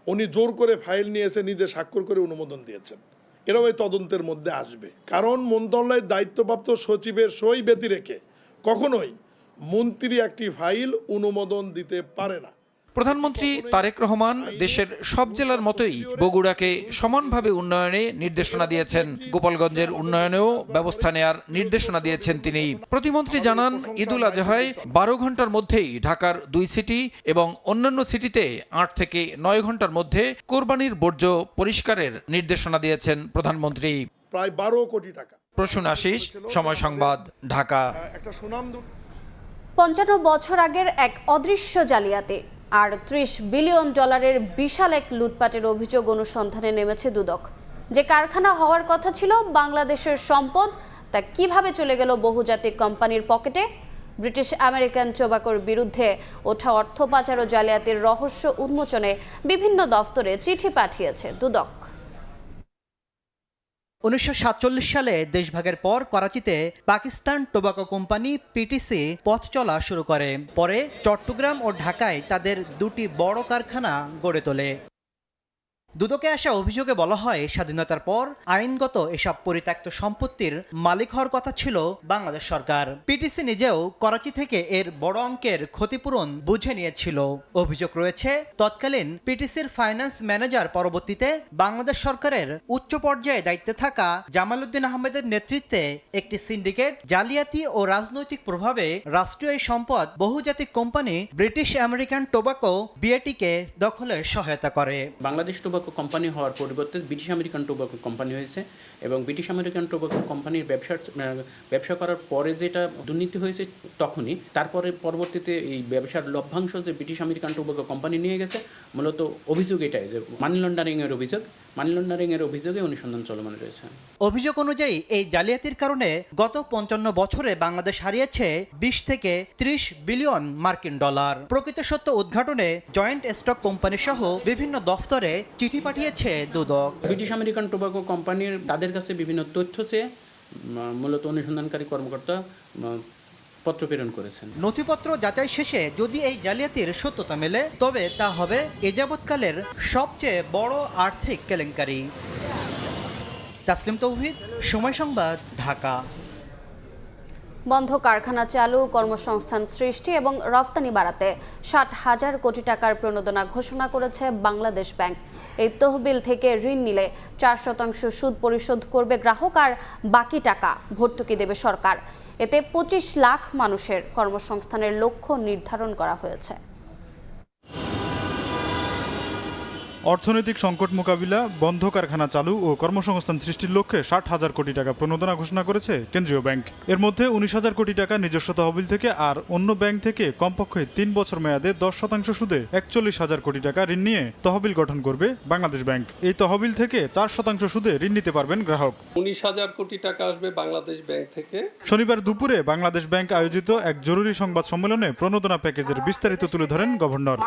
Speaker 12: উনি জোর করে ফাইল নিয়েছে, নিজে স্বাক্ষর করে অনুমোদন দিয়েছেন। এরাও এই তদন্তের মধ্যে আসবে, কারণ মন্ত্রণালয়ের দায়িত্বপ্রাপ্ত সচিবের সই ব্যতি রেখে কখনোই মন্ত্রী একটি ফাইল অনুমোদন দিতে পারে না।
Speaker 13: প্রধানমন্ত্রী তারেক রহমান দেশের সব জেলার মতোই বগুড়াকে সমানভাবে উন্নয়নে নির্দেশনা দিয়েছেন। গোপালগঞ্জের উন্নয়নেও ব্যবস্থা নেয়ার নির্দেশনা দিয়েছেন তিনি। প্রতিমন্ত্রী জানান, ঈদুল আজহায় 12 ঘন্টার মধ্যেই ঢাকার 2 সিটি এবং অন্যান্য সিটিতে 8 থেকে 9 ঘন্টার মধ্যে কোরবানির বর্জ্য পরিষ্কারের নির্দেশনা দিয়েছেন প্রধানমন্ত্রী।
Speaker 12: প্রায় 12 কোটি টাকা।
Speaker 13: প্রসূন আশিস, সময় সংবাদ, ঢাকা।
Speaker 12: একটা সুনাম
Speaker 1: 55 বছর আগের এক অদৃশ্য জালিয়াতি আর $30 বিলিয়ন বিশাল এক লুটপাটের অভিযোগ অনুসন্ধানে নেমেছে দুদক। যে কারখানা হওয়ার কথা ছিল বাংলাদেশের সম্পদ, তা কিভাবে চলে গেল বহুজাতিক কোম্পানির পকেটে? ব্রিটিশ আমেরিকান টোব্যাকোর বিরুদ্ধে ওঠা অর্থ পাচার ও জালিয়াতির রহস্য উন্মোচনে বিভিন্ন দফতরে চিঠি পাঠিয়েছে দুদক।
Speaker 14: 1947 সালে দেশভাগের পর করাচিতে পাকিস্তান টোব্যাকো কোম্পানি পিটিসি পথ চলা শুরু করে। পরে চট্টগ্রাম ও ঢাকায় তাদের 2টি বড় কারখানা গড়ে তোলে। দুদকে আসা অভিযোগে বলা হয়, স্বাধীনতার পর আইনগত এসব পরিত্যক্ত সম্পত্তির মালিক হওয়ার কথা ছিল বাংলাদেশ সরকার। পিটিসি নিজেও করাচি থেকে এর বড় অঙ্কের ক্ষতিপূরণ বুঝে নিয়েছিল। অভিযোগ রয়েছে, তৎকালীন পিটিসির ফাইন্যান্স ম্যানেজার পরবর্তীতে বাংলাদেশ সরকারের উচ্চ পর্যায়ে দায়িত্বে থাকা জামাল উদ্দিন আহমেদের নেতৃত্বে একটি সিন্ডিকেট জালিয়াতি ও রাজনৈতিক প্রভাবে রাষ্ট্রীয় এই সম্পদ বহুজাতিক কোম্পানি ব্রিটিশ আমেরিকান টোবাকো বিএটিকে দখলে সহায়তা করে।
Speaker 10: বাংলাদেশ টোবাকো কোম্পানি হওয়ার পরিবর্তে ব্রিটিশ আমেরিকান টোবাকো কোম্পানি হয়েছে এবং ব্রিটিশ আমেরিকান টোবাকো কোম্পানির ব্যবসা করার পরে যেটা দুর্নীতি হয়েছে তখনই, তারপরে পরবর্তীতে এই ব্যবসার লভ্যাংশ যে ব্রিটিশ আমেরিকান টোবাকো কোম্পানি নিয়ে গেছে, মূলত অভিযোগ এটাই যে মানি লন্ডারিংয়ের অভিযোগ। মানি লন্ডারিংয়ের অভিযোগে অনুসন্ধান চলমান রয়েছে।
Speaker 14: অভিযোগ অনুযায়ী এই জালিয়াতির কারণে গত 55 বছরে বাংলাদেশ হারিয়েছে 20 থেকে 30 বিলিয়ন মার্কিন ডলার। প্রকৃত সত্য উদ্ঘাটনে জয়েন্ট স্টক কোম্পানি সহ বিভিন্ন দফতরে চিঠি পাঠিয়েছে দুদক।
Speaker 10: ব্রিটিশ আমেরিকান টোবাকো কোম্পানির তাদের কাছে বিভিন্ন তথ্য চেয়ে মূলত অনুসন্ধানকারী কর্মকর্তা পত্র প্রেরণ করেছেন।
Speaker 14: নথিপত্র যাচাই শেষে যদি এই জালিয়াতির সত্যতা মেলে, তবে তা হবে এ যাবৎকালের সবচেয়ে বড় আর্থিক কেলেঙ্কারি। তাসলিম তৌহিদ, সময় সংবাদ, ঢাকা।
Speaker 1: বন্ধ কারখানা চালু, কর্মসংস্থান সৃষ্টি এবং রফতানি বাড়াতে 60,000 কোটি টাকার প্রণোদনা ঘোষণা করেছে বাংলাদেশ ব্যাংক। এই তহবিল থেকে ঋণ নিলে 4% সুদ পরিশোধ করবে গ্রাহক, আর বাকি টাকা ভর্তুকি দেবে সরকার। এতে 25 লাখ মানুষের কর্মসংস্থানের লক্ষ্য নির্ধারণ করা হয়েছে।
Speaker 15: অর্থনৈতিক সংকট মোকাবিলা, বন্ধ কারখানা চালু ও কর্মসংস্থান সৃষ্টির লক্ষ্যে 60,000 কোটি টাকা প্রণোদনা ঘোষণা করেছে কেন্দ্রীয় ব্যাংক। এর মধ্যে 19,000 কোটি টাকা নিজস্ব তহবিল থেকে আর অন্য ব্যাংক থেকে কমপক্ষে 3 বছর মেয়াদে 10% সুদে 41,000 কোটি টাকা ঋণ নিয়ে তহবিল গঠন করবে বাংলাদেশ ব্যাংক। এই তহবিল থেকে 4% সুদে ঋণ নিতে পারবেন গ্রাহক।
Speaker 16: 19,000 কোটি টাকা আসবে বাংলাদেশ ব্যাংক থেকে।
Speaker 15: শনিবার দুপুরে বাংলাদেশ ব্যাংক আয়োজিত এক জরুরি সংবাদ সম্মেলনে প্রণোদনা প্যাকেজের বিস্তারিত তুলে ধরেন গভর্নর।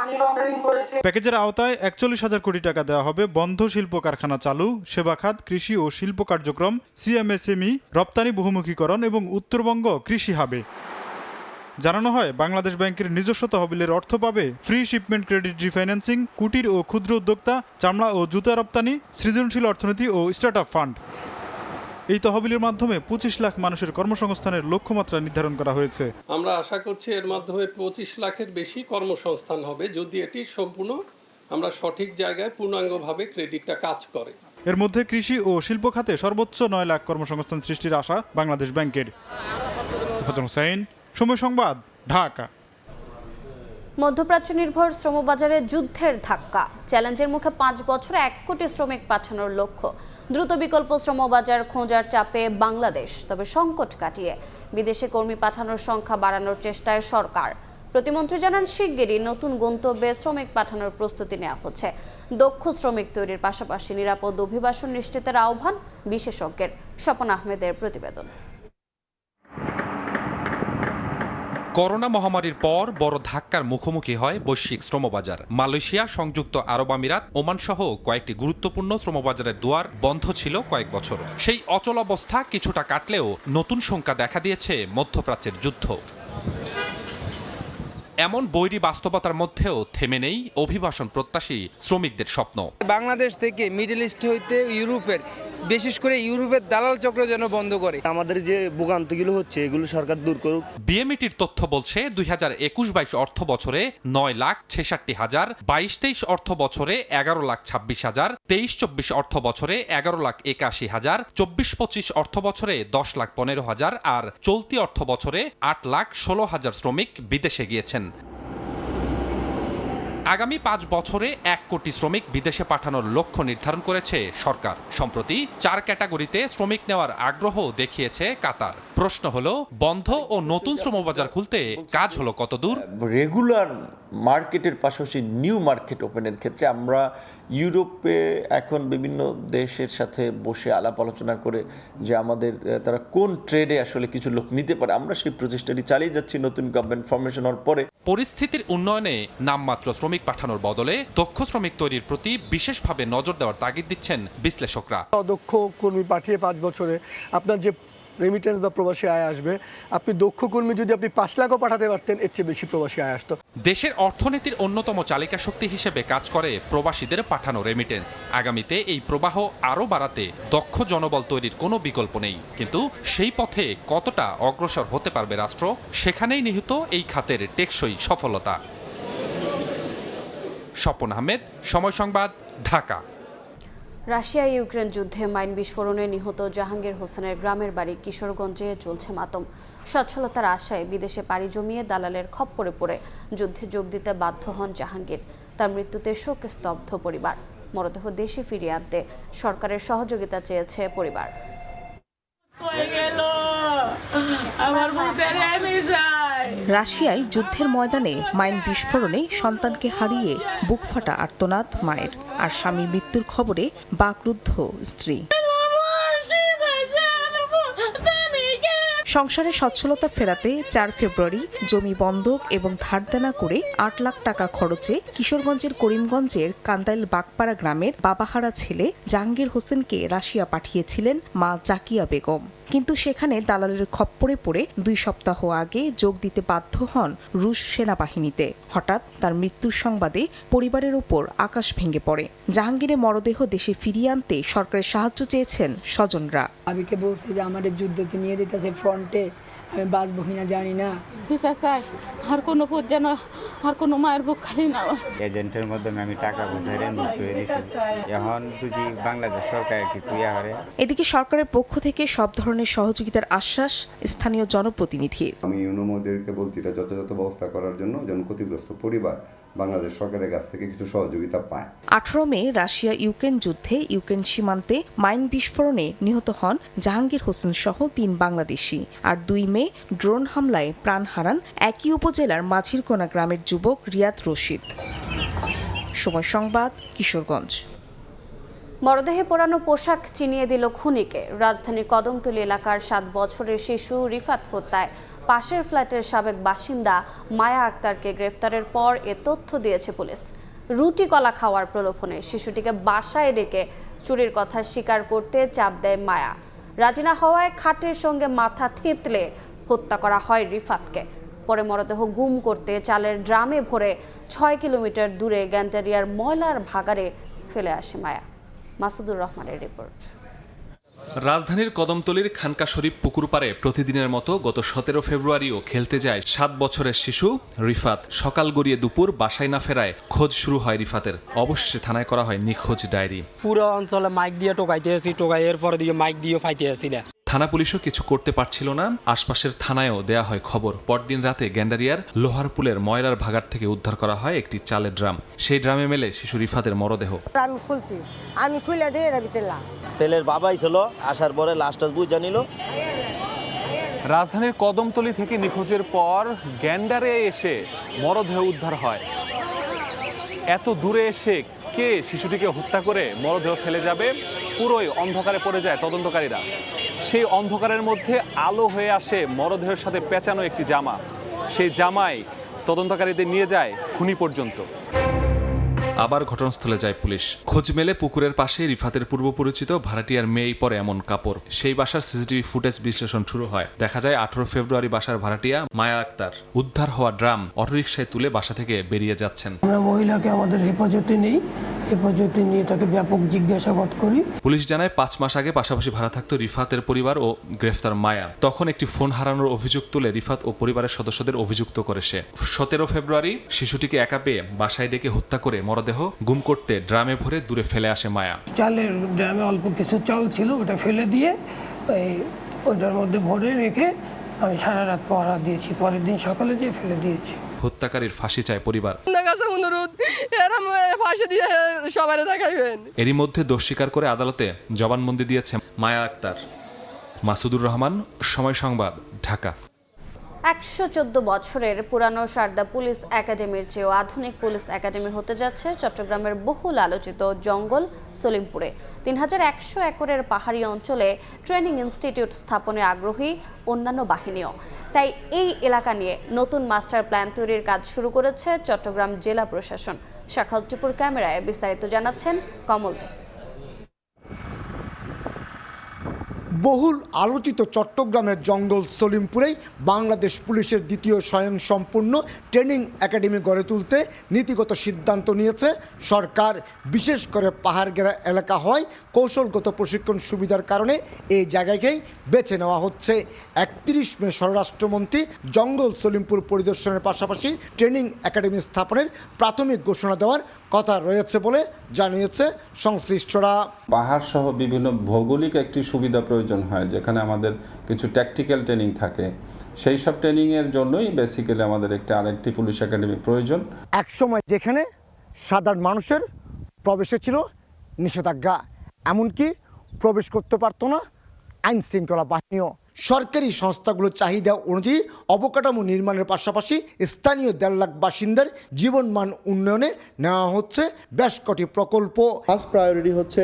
Speaker 15: প্যাকেজের আওতায় 41,000 কোটি টাকা দেওয়া হবে বন্ধ শিল্প কারখানা চালু, সেবা খাত, কৃষি ও শিল্প কার্যক্রম, সিএমএসএমই, রপ্তানি বহুমুখীকরণ এবং উত্তরবঙ্গ কৃষি হাবে। জানানো হয়, বাংলাদেশ ব্যাংকের নিজস্ব তহবিলের অর্থ পাবে ফ্রি শিপমেন্ট ক্রেডিট রিফাইন্যান্সিং, কুটির ও ক্ষুদ্র উদ্যোক্তা, চামড়া ও জুতা রপ্তানি, সৃজনশীল অর্থনীতি ও স্টার্টআপ ফান্ড। এই তহবিলের মাধ্যমে 25 লাখ মানুষের কর্মসংস্থানের লক্ষ্যমাত্রা নির্ধারণ করা হয়েছে।
Speaker 16: আমরা আশা করছি এর মাধ্যমে 25 লাখের বেশি কর্মসংস্থান হবে, যদি এটি সম্পূর্ণ আমরা সঠিক জায়গায় পূর্ণাঙ্গভাবে ক্রেডিটটা কাজ করে।
Speaker 15: এর মধ্যে কৃষি ও শিল্প খাতে সর্বোচ্চ 9 লাখ কর্মসংস্থান সৃষ্টির আশা বাংলাদেশ ব্যাংকের। তোফাজ্জল হোসেন, সময় সংবাদ, ঢাকা।
Speaker 1: মধ্যপ্রাচ্য নির্ভর শ্রমবাজারে যুদ্ধের ধাক্কা, চ্যালেঞ্জের মুখে 5 বছরে 1 কোটি শ্রমিক পাঠানোর লক্ষ্য। দ্রুত বিকল্প শ্রমবাজার খোঁজার চাপে বাংলাদেশ, তবে সংকট কাটিয়ে বিদেশে কর্মী পাঠানোর সংখ্যা বাড়ানোর চেষ্টায় সরকার। প্রতিমন্ত্রী জানান, শিগগিরই নতুন গন্তব্যে শ্রমিক পাঠানোর প্রস্তুতি নেওয়া হচ্ছে। দক্ষ শ্রমিক তৈরির পাশাপাশি নিরাপদ অভিবাসন নিশ্চিতের আহ্বান বিশেষজ্ঞের। স্বপন আহমেদের প্রতিবেদন।
Speaker 17: করোনা মহামারীর পর বড় ধাক্কার মুখোমুখি হয় বৈশ্বিক শ্রমবাজার। মালয়েশিয়া, সংযুক্ত আরব আমিরাত, ওমান সহ কয়েকটি গুরুত্বপূর্ণ শ্রমবাজারের দুয়ার বন্ধ ছিল কয়েক বছর। সেই অচল অবস্থা কিছুটা কাটলেও নতুন শঙ্কা দেখা দিয়েছে মধ্যপ্রাচ্যের যুদ্ধ। এমন বৈরী বাস্তবতার মধ্যেও থেমে নেই অভিবাসন প্রত্যাশী শ্রমিকদের স্বপ্ন।
Speaker 18: বাংলাদেশ থেকে মিডল ইস্ট হইতে ইউরোপের, বিশেষ করে ইউরোপের দালাল চক্র যেন বন্ধ করে।
Speaker 20: আমাদের যে ভোগান্তিগুলো হচ্ছে এগুলো সরকার দূর করুক।
Speaker 17: বিএমইটির তথ্য বলছে 2021-22 অর্থ বছরে 9,66,000, 22-23 অর্থ বছরে 11,26,000, 23-24 অর্থ বছরে 11,81,000, 24-25 অর্থ বছরে 10,15,000 আর চলতি অর্থ বছরে 8,16,000 শ্রমিক বিদেশে গিয়েছেন। আগামী 5 বছরে 1 কোটি শ্রমিক বিদেশে পাঠানোর লক্ষ্য নির্ধারণ করেছে সরকার। সম্প্রতি 4 ক্যাটাগরিতে শ্রমিক নেওয়ার আগ্রহ দেখিয়েছে কাতার। প্রশ্ন হলো, বন্ধ ও নতুন শ্রমবাজার খুলতে কাজ হলো কতদূর?
Speaker 21: রেগুলার মার্কেটের পাশাপাশি নিউ মার্কেট ওপেনের ক্ষেত্রে আমরা ইউরোপে এখন বিভিন্ন দেশের সাথে বসে আলাপ আলোচনা করে যে আমাদের তারা কোন ট্রেডে আসলে কিছু লোক নিতে পারে, আমরা সেই প্রচেষ্টাটি চালিয়ে যাচ্ছি নতুন গভর্নমেন্ট ফরমেশন হওয়ার পরে।
Speaker 17: পরিস্থিতির উন্নয়নে নামমাত্র শ্রমিক পাঠানোর বদলে দক্ষ শ্রমিক তৈরির প্রতি বিশেষভাবে নজর দেওয়ার তাগিদ দিচ্ছেন বিশ্লেষকরা।
Speaker 25: অদক্ষ কর্মী পাঠিয়ে 5 বছরে আপনার যে রেমিটেন্স বা প্রবাসী আয় আসবে। আপনি দক্ষ কর্মী যদি আপনি 5 লাখও পাঠাতে পারতেন, এর চেয়ে বেশি প্রবাসী আয় আসতো।
Speaker 17: দেশের অর্থনীতির অন্যতম চালিকা শক্তি হিসেবে কাজ করে প্রবাসীদের পাঠানো রেমিটেন্স। আগামীতে এই প্রবাহ আরও বাড়াতে দক্ষ জনবল তৈরির কোনো বিকল্প নেই, কিন্তু সেই পথে কতটা অগ্রসর হতে পারবে রাষ্ট্র, সেখানেই নিহিত এই খাতের টেকসই সফলতা। স্বপন আহমেদ, সময় সংবাদ, ঢাকা।
Speaker 1: রাশিয়া ইউক্রেন যুদ্ধে মাইন বিস্ফোরণে নিহত জাহাঙ্গীর হোসেনের গ্রামের বাড়ি কিশোরগঞ্জে চলছে মাতম। সচ্ছলতার আশায় বিদেশে পাড়ি জমিয়ে দালালের খপ্পরে পড়ে যুদ্ধে যোগ দিতে বাধ্য হন জাহাঙ্গীর। তার মৃত্যুতে শোকে স্তব্ধ পরিবার। মরদেহ দেশে ফিরিয়ে আনতে সরকারের সহযোগিতা চেয়েছে পরিবার।
Speaker 3: রাশিয়ায় যুদ্ধের ময়দানে মাইন বিস্ফোরণে সন্তানকে হারিয়ে বুকফাটা আর্তনাদ মায়ের, আর স্বামীর মৃত্যুর খবরে বাকরুদ্ধ স্ত্রী। সংসারে সচ্ছলতা ফেরাতে 4 ফেব্রুয়ারি জমি বন্ধক এবং ধার দেনা করে 8 লাখ টাকা খরচে কিশোরগঞ্জের করিমগঞ্জের কান্দাইল বাগপাড়া গ্রামের বাবাহারা ছেলে জাহাঙ্গীর হোসেনকে রাশিয়া পাঠিয়েছিলেন মা জাকিয়া বেগম। কিন্তু সেখানে দালালের খপ্পরে পড়ে 2 সপ্তাহ আগে যোগ দিতে বাধ্য হন রুশ সেনাবাহিনীতে। হঠাৎ তার মৃত্যুর সংবাদে পরিবারের উপর আকাশ ভেঙে পড়ে। জাহাঙ্গীরের মরদেহ দেশে ফিরিয়ে আনতে সরকারের সাহায্য চেয়েছেন স্বজনরা।
Speaker 4: আবিকে বলছে যে আমাদের যুদ্ধতে নিয়ে যেতেছে ফ্রন্টে, আমি বাঁচবো কিনা জানি না।
Speaker 11: আর কোনো পথ যেন আর কোনো মায়ের বুক খালি না।
Speaker 19: এজেন্টের মাধ্যমে আমি টাকা বুঝাইলে মুক্ত হয়ে দিয়েছি। এখন বুঝি বাংলাদেশ সরকার কিছু ইয়া করে।
Speaker 3: এদিকে সরকারের পক্ষ থেকে সব ধরনের সহযোগিতার আশ্বাস স্থানীয় জনপ্রতিনিধির।
Speaker 22: আমি ইউনোমোদেরকে বলছি এটা যথাযথ ব্যবস্থা করার জন্য যেন ক্ষতিগ্রস্ত পরিবার বাংলাদেশ সরকারের কাছ থেকে কিছু সহযোগিতা পায়।
Speaker 3: 18 মে রাশিয়া ইউক্রেন যুদ্ধে ইউক্রেন সীমান্তে মাইন বিস্ফোরণে নিহত হন জাহাঙ্গীর হোসেন সহ 3 বাংলাদেশি, আর 2 মে ড্রোন হামলায় প্রাণ হারান একই উপজেলার মাঝিরকোনা গ্রামের যুবক রিয়াদ রশিদ। সময় সংবাদ, কিশোরগঞ্জ।
Speaker 1: মরদেহে পোড়ানো পোশাক চিনিয়ে দিল খুনিকে। রাজধানীর কদমতলী এলাকার 7 বছরের শিশু রিফাত হত্যায় পাশের ফ্ল্যাটের সাবেক বাসিন্দা মায়া আক্তারকে গ্রেফতারের পর এ তথ্য দিয়েছে পুলিশ। রুটি কলা খাওয়ার প্রলোভনে শিশুটিকে বাসায় ডেকে চুরির কথা স্বীকার করতে চাপ দেয় মায়া। রাজি না হওয়ায় খাটের সঙ্গে মাথা থেঁতলে হত্যা করা হয় রিফাতকে। পরে মরদেহ গুম করতে চালের ড্রামে ভরে 6 কিলোমিটার দূরে গ্যান্টারিয়ার ময়লার ভাগাড়ে ফেলে আসে মায়া। মাসুদুর রহমানের রিপোর্ট।
Speaker 17: রাজধানীর কদমতলীর খানকা শরীফ পুকুর পাড়ে প্রতিদিনের মতো গত 17 ফেব্রুয়ারিও খেলতে যায় 7 বছরের শিশু রিফাত। সকাল গড়িয়ে দুপুর বাসায় না ফেরায় খোঁজ শুরু হয় রিফাতের। অবশেষে থানায় করা হয় নিখোঁজ ডায়েরি।
Speaker 23: পুরো অঞ্চলে মাইক দিয়ে টোকাইতে আসি, টোকাই এরপরে দিয়ে মাইক দিয়ে ফাইতে আসি না।
Speaker 17: থানা পুলিশও কিছু করতে পারছিল না। আশপাশের থানায়ও দেয়া হয় খবর। পরদিন রাতে গ্যান্ডারিয়ার লোহারপুলের ময়লার ভাগাড় থেকে উদ্ধার করা হয় একটি চালের ড্রাম। সেই ড্রামে মেলে শিশু রিফাতের মরদেহ।
Speaker 24: আমি খুলছি, আমি খুলে দিয়ে এর ভিতরে
Speaker 20: ছেলের বাবাই ছিল, আসার পরে লাশটা বুঝা নিল।
Speaker 26: রাজধানীর কদমতলী থেকে নিখোঁজের পর গ্যান্ডারে এসে মরদেহ উদ্ধার হয়। এত দূরে এসে কে শিশুটিকে হত্যা করে মরদেহ ফেলে যাবে, পুরোই অন্ধকারে পড়ে যায় তদন্তকারীরা। সেই অন্ধকারের মধ্যে আলো হয়ে আসে মরদেহের সাথে পেঁচানো একটি জামা। সেই জামাই তদন্তকারীদের নিয়ে যায় খুনি পর্যন্ত।
Speaker 17: আবার ঘটনাস্থলে যায় পুলিশ। খোঁজ মেলে পুকুরের পাশে রিফাতের পূর্ব পরিচিত ভাড়াটিয়ার মেয়েই পরে এমন কাপড়। সেই বাসার সিসিটিভি ফুটেজ বিশ্লেষণ শুরু হয়। দেখা যায় 18 ফেব্রুয়ারি বাসার ভাড়াটিয়া মায়া আক্তার উদ্ধার হওয়া ড্রাম অটোরিকশায় তুলে বাসা থেকে বেরিয়ে যাচ্ছেন।
Speaker 24: আমরা মহিলাকে আমাদের হেফাজতে নেই, হেফাজতে নিয়ে তাকে ব্যাপক জিজ্ঞাসাবাদ করি।
Speaker 17: পুলিশ জানায় 5 মাস আগে পাশাপাশি ভাড়া থাকতো রিফাতের পরিবার ও গ্রেফতার মায়া। তখন একটি ফোন হারানোর অভিযোগ তুলে রিফাত ও পরিবারের সদস্যদের অভিযুক্ত করে সে। 17 ফেব্রুয়ারি শিশুটিকে একা পেয়ে বাসায় ডেকে হত্যা করে মরদেহ গুম করতে ড্রামে ভরে দূরে ফেলে আসে মায়া।
Speaker 24: চালের ড্রামে অল্প কিছু চাল ছিল, ওটা ফেলে দিয়ে ওটার মধ্যে ভরে রেখে আমি সারা রাত পহরা দিয়েছি। পরের দিন সকালে যেয়ে ফেলে দিয়েছি।
Speaker 17: হত্যাকারীর ফাঁসি চায় পরিবার। এরই মধ্যে দোষ স্বীকার করে আদালতে জবানবন্দি দিয়েছে মায়া আক্তার। মাসুদুর রহমান, সময় সংবাদ, ঢাকা।
Speaker 1: 114 বছরের পুরানো সারদা পুলিশ একাডেমির চেয়েও আধুনিক পুলিশ একাডেমি হতে যাচ্ছে চট্টগ্রামের বহুল আলোচিত জঙ্গল সলিমপুরে। 3100 একরের পাহাড়ি অঞ্চলে ট্রেনিং ইনস্টিটিউট স্থাপনে আগ্রহী অন্যান্য বাহিনীও। তাই এই এলাকা নিয়ে নতুন মাস্টার প্ল্যান তৈরির কাজ শুরু করেছে চট্টগ্রাম জেলা প্রশাসন। শাখাল টিপুর ক্যামেরায় বিস্তারিত জানাচ্ছেন কমল দে।
Speaker 2: বহুল আলোচিত চট্টগ্রামের জঙ্গল সলিমপুরেই বাংলাদেশ পুলিশের দ্বিতীয় স্বয়ংসম্পূর্ণ ট্রেনিং একাডেমি গড়ে তুলতে নীতিগত সিদ্ধান্ত নিয়েছে সরকার। বিশেষ করে পাহাড়গেরা এলাকা হয় কৌশলগত প্রশিক্ষণ সুবিধার কারণে এই জায়গাকেই বেছে নেওয়া হচ্ছে। 31 মে স্বরাষ্ট্রমন্ত্রী জঙ্গল সলিমপুর পরিদর্শনের পাশাপাশি ট্রেনিং একাডেমি স্থাপনের প্রাথমিক ঘোষণা দেওয়ার কথা রয়েছে বলে জানিয়েছে সংশ্লিষ্টরা।
Speaker 5: পাহাড় সহ বিভিন্ন ভৌগোলিক একটি সুবিধা প্রয়োজন হয়, যেখানে আমাদের কিছু ট্যাকটিক্যাল ট্রেনিং থাকে। সেই সব ট্রেনিংয়ের জন্যই বেসিক্যালি আমাদের আরেকটি পুলিশ একাডেমি প্রয়োজন।
Speaker 2: একসময় যেখানে সাধারণ মানুষের প্রবেশে ছিল নিষেধাজ্ঞা, এমনকি প্রবেশ করতে পারতো না আইন শৃঙ্খলা বাহিনীও। সরকারি সংস্থাগুলোর চাহিদা অনুযায়ী অবকাঠামো নির্মাণের পাশাপাশি স্থানীয় 1.5 লাখ বাসিন্দার জীবনমান উন্নয়নে নেওয়া হচ্ছে বেশ কটি প্রকল্প।
Speaker 6: ফার্স্ট প্রায়োরিটি হচ্ছে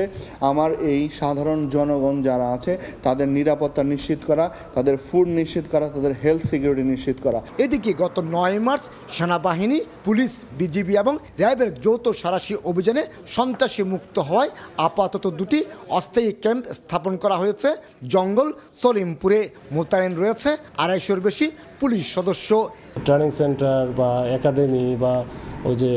Speaker 6: আমার এই সাধারণ জনগণ যারা আছে তাদের নিরাপত্তা নিশ্চিত করা, তাদের ফুড নিশ্চিত করা, তাদের হেলথ সিকিউরিটি নিশ্চিত করা।
Speaker 2: এদিকে গত 9 মার্চ সেনাবাহিনী, পুলিশ, বিজিবি এবং র্যাবের যৌথ সাঁড়াশি অভিযানে সন্ত্রাসী মুক্ত হওয়ায় আপাতত 2টি অস্থায়ী ক্যাম্প স্থাপন করা হয়েছে জঙ্গল সলিমপুরে। মোতায়েন রয়েছে 250-এর বেশি পুলিশ সদস্য।
Speaker 7: ট্রেনিং সেন্টার বা একাডেমি বা ওই যে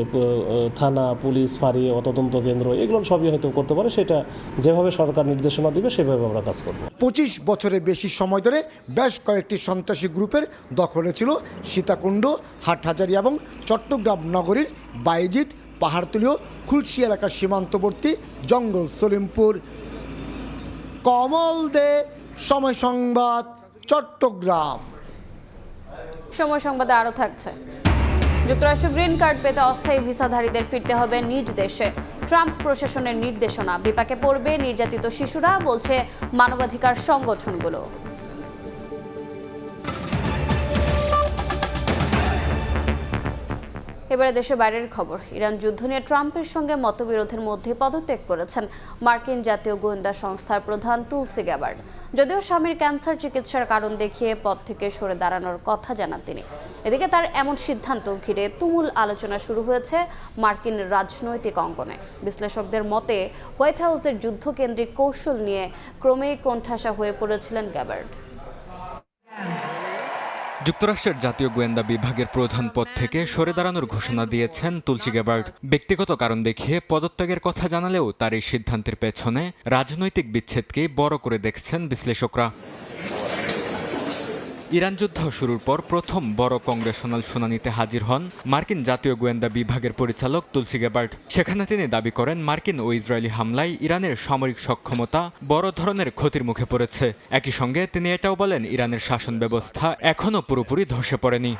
Speaker 7: থানা, পুলিশ ফাঁড়ি, তদন্ত কেন্দ্র, এগুলো সবই হয়তো করতে পারে। সেটা যেভাবে সরকার নির্দেশনা দিবে সেভাবে আমরা কাজ করব। 25
Speaker 2: বছরের বেশি সময় ধরে বেশ কয়েকটি সন্ত্রাসী গ্রুপের দখলে ছিল সীতাকুণ্ড, হাটহাজারী এবং চট্টগ্রাম নগরীর বাইজিৎ, পাহাড়তলীয়, খুলশি এলাকার সীমান্তবর্তী জঙ্গল সলিমপুর। কমল দে, সময় সংবাদ, চট্টগ্রাম।
Speaker 1: সময় সংবাদে আরও থাকছে। যুক্তরাষ্ট্র গ্রিন কার্ড পেতে অস্থায়ী ভিসাধারীদের ফিরতে হবে নিজ দেশে। ট্রাম্প প্রশাসনের নির্দেশনা, বিপাকে পড়বে নির্যাতিত শিশুরা, বলছে মানবাধিকার সংগঠনগুলো। এবারে দেশের বাইরের খবর। ইরান যুদ্ধ নিয়ে ট্রাম্পের সঙ্গে মতবিরোধের মধ্যে পদত্যাগ করেছেন মার্কিন জাতীয় গোয়েন্দা সংস্থার প্রধান তুলসি গ্যাবার্ড। যদিও স্বামীর ক্যান্সার চিকিৎসার কারণ দেখিয়ে পদ থেকে সরে দাঁড়ানোর কথা জানান তিনি। এদিকে তার এমন সিদ্ধান্ত ঘিরে তুমুল আলোচনা শুরু হয়েছে মার্কিন রাজনৈতিক অঙ্গনে। বিশ্লেষকদের মতে হোয়াইট হাউসের যুদ্ধকেন্দ্রিক কৌশল নিয়ে ক্রমেই কোণঠাসা হয়ে পড়েছিলেন গ্যাবার্ড।
Speaker 8: যুক্তরাষ্ট্রের জাতীয় গোয়েন্দা বিভাগের প্রধান পদ থেকে সরে দাঁড়ানোর ঘোষণা দিয়েছেন তুলসি গ্যাবার্ড। ব্যক্তিগত কারণ দেখিয়ে পদত্যাগের কথা জানালেও তার এই সিদ্ধান্তের পেছনে রাজনৈতিক বিচ্ছেদকেই বড় করে দেখছেন বিশ্লেষকরা। ইরান যুদ্ধ শুরুর পর প্রথম বড় কংগ্রেশনাল শুনানিতে হাজির হন মার্কিন জাতীয় গোয়েন্দা বিভাগের পরিচালক তুলসি গ্যাবার্ড। সেখানে তিনি দাবি করেন মার্কিন ও ইসরায়েলি হামলায় ইরানের সামরিক সক্ষমতা বড় ধরনের ক্ষতির মুখে পড়েছে। একই সঙ্গে তিনি এটাও বলেন ইরানের শাসন ব্যবস্থা এখনও পুরোপুরি ধসে পড়েনি।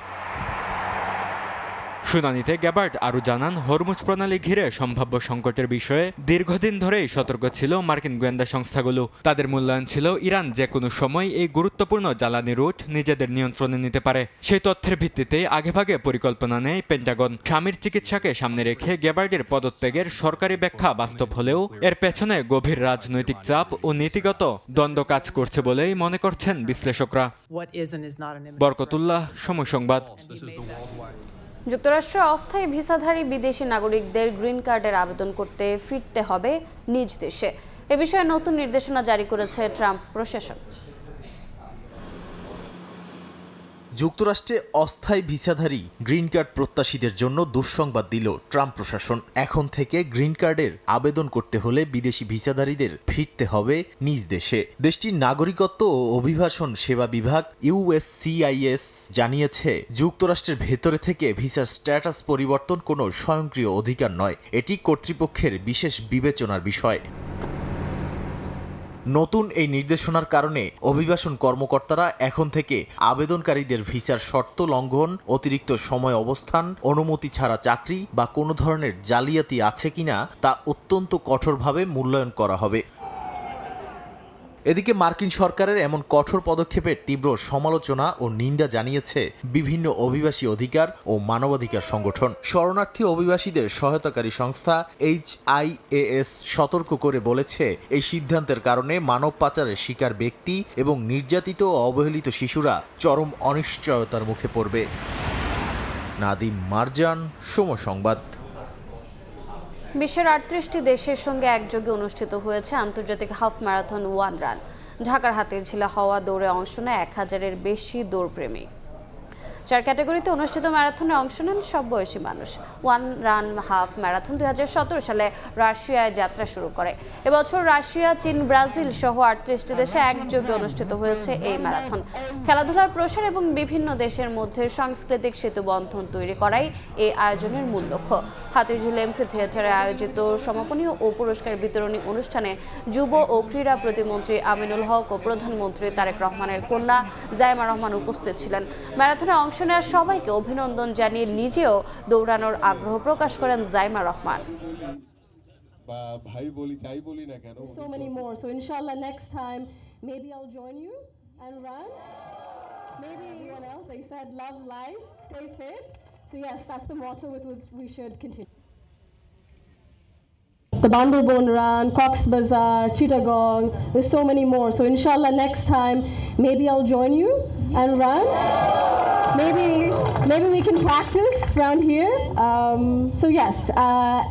Speaker 8: শুনানিতে গ্যাবার্ড আরও জানান, হরমুজ প্রণালী ঘিরে সম্ভাব্য সংকটের বিষয়ে দীর্ঘদিন ধরেই সতর্ক ছিল মার্কিন গোয়েন্দা সংস্থাগুলো। তাদের মূল্যায়ন ছিল ইরান যে কোনো সময় এই গুরুত্বপূর্ণ জ্বালানি রুট নিজেদের নিয়ন্ত্রণে নিতে পারে। সেই তথ্যের ভিত্তিতে আগেভাগে পরিকল্পনা নেয় পেন্টাগন। স্বামীর চিকিৎসাকে সামনে রেখে গ্যাবার্ডের পদত্যাগের সরকারি ব্যাখ্যা বাস্তব হলেও এর পেছনে গভীর রাজনৈতিক চাপ ও নীতিগত দ্বন্দ্ব কাজ করছে বলেই মনে করছেন বিশ্লেষকরা। বরকতুল্লাহ, সময় সংবাদ।
Speaker 1: যুক্তরাষ্ট্রে অস্থায়ী ভিসাধারী বিদেশি নাগরিকদের গ্রিন কার্ডের আবেদন করতে ফিরতে হবে নিজ দেশে। এ বিষয়ে নতুন নির্দেশনা জারি করেছে ট্রাম্প প্রশাসন।
Speaker 9: যুক্তরাষ্ট্রে অস্থায়ী ভিসাধারী গ্রিন কার্ড প্রত্যাশীদের জন্য দুঃসংবাদ দিল ট্রাম্প প্রশাসন। এখন থেকে গ্রিন কার্ডের আবেদন করতে হলে বিদেশি ভিসাধারীদের ফিরতে হবে নিজ দেশে। দেশটির নাগরিকত্ব ও অভিবাসন সেবা বিভাগ USCIS জানিয়েছে, যুক্তরাষ্ট্রের ভেতরে থেকে ভিসার স্ট্যাটাস পরিবর্তন কোনো স্বয়ংক্রিয় অধিকার নয়, এটি কর্তৃপক্ষের বিশেষ বিবেচনার বিষয়। নতুন এই নির্দেশনার কারণে অভিবাসন কর্মকর্তারা এখন থেকে আবেদনকারীদের ভিসার শর্ত লঙ্ঘন, অতিরিক্ত সময় অবস্থান, অনুমতি ছাড়া চাকরি বা কোনো ধরনের জালিয়াতি আছে কিনা তা অত্যন্ত কঠোরভাবে মূল্যায়ন করা হবে। এদিকে মার্কিন সরকারের এমন কঠোর পদক্ষেপের তীব্র সমালোচনা ও নিন্দা জানিয়েছে বিভিন্ন অভিবাসী অধিকার ও মানবাধিকার সংগঠন। শরণার্থী অভিবাসীদের সহায়তাকারী সংস্থা HIAS সতর্ক করে বলেছে, এই সিদ্ধান্তের কারণে মানব পাচারের শিকার ব্যক্তি এবং নির্যাতিত ও অবহেলিত শিশুরা চরম অনিশ্চয়তার মুখে পড়বে। নাদিম মারজান, সময় সংবাদ।
Speaker 1: বিশ্বের 38টি দেশের সঙ্গে একযোগে অনুষ্ঠিত হয়েছে আন্তর্জাতিক হাফ ম্যারাথন ওয়ান রান। ঢাকার হাতিরঝিলে হওয়া দৌড়ে অংশ নেয় 1000-এর বেশি দৌড়প্রেমী। 4 ক্যাটাগরিতে অনুষ্ঠিত ম্যারাথনে অংশ নেন সব বয়সী মানুষ। ওয়ান রান হাফ ম্যারাথন 2017 সালে রাশিয়ায় যাত্রা শুরু করে। এবছর রাশিয়া, চীন, ব্রাজিল সহ 38টি দেশে একযোগে অনুষ্ঠিত হয়েছে এই ম্যারাথন। খেলাধুলার প্রসার এবং বিভিন্ন দেশের মধ্যে সাংস্কৃতিক সেতুবন্ধন তৈরি করাই এই আয়োজনের মূল লক্ষ্য। হাতিরঝিল এমফি থিয়েটারে আয়োজিত সমাপনী ও পুরস্কার বিতরণী অনুষ্ঠানে যুব ও ক্রীড়া প্রতিমন্ত্রী আমিনুল হক ও প্রধানমন্ত্রী তারেক রহমানের কন্যা জাইমা রহমান উপস্থিত ছিলেন। ম্যারাথনে অংশ নেওয়া সবাইকে অভিনন্দন জানিয়ে নিজেও দৌড়ানোর আগ্রহ প্রকাশ করেন জাইমা রহমান।
Speaker 10: ভাই বলি যাই বলি না কেন,
Speaker 12: so many more, so inshallah next time maybe I'll join you and run, maybe everyone else, they said love life, stay fit, so yes, that's the motto with which we should continue. The Bandarban Run, Cox Bazar, Chittagong, there's so many more, so inshallah next time maybe I'll join you and run. Maybe we can practice around here. So yes,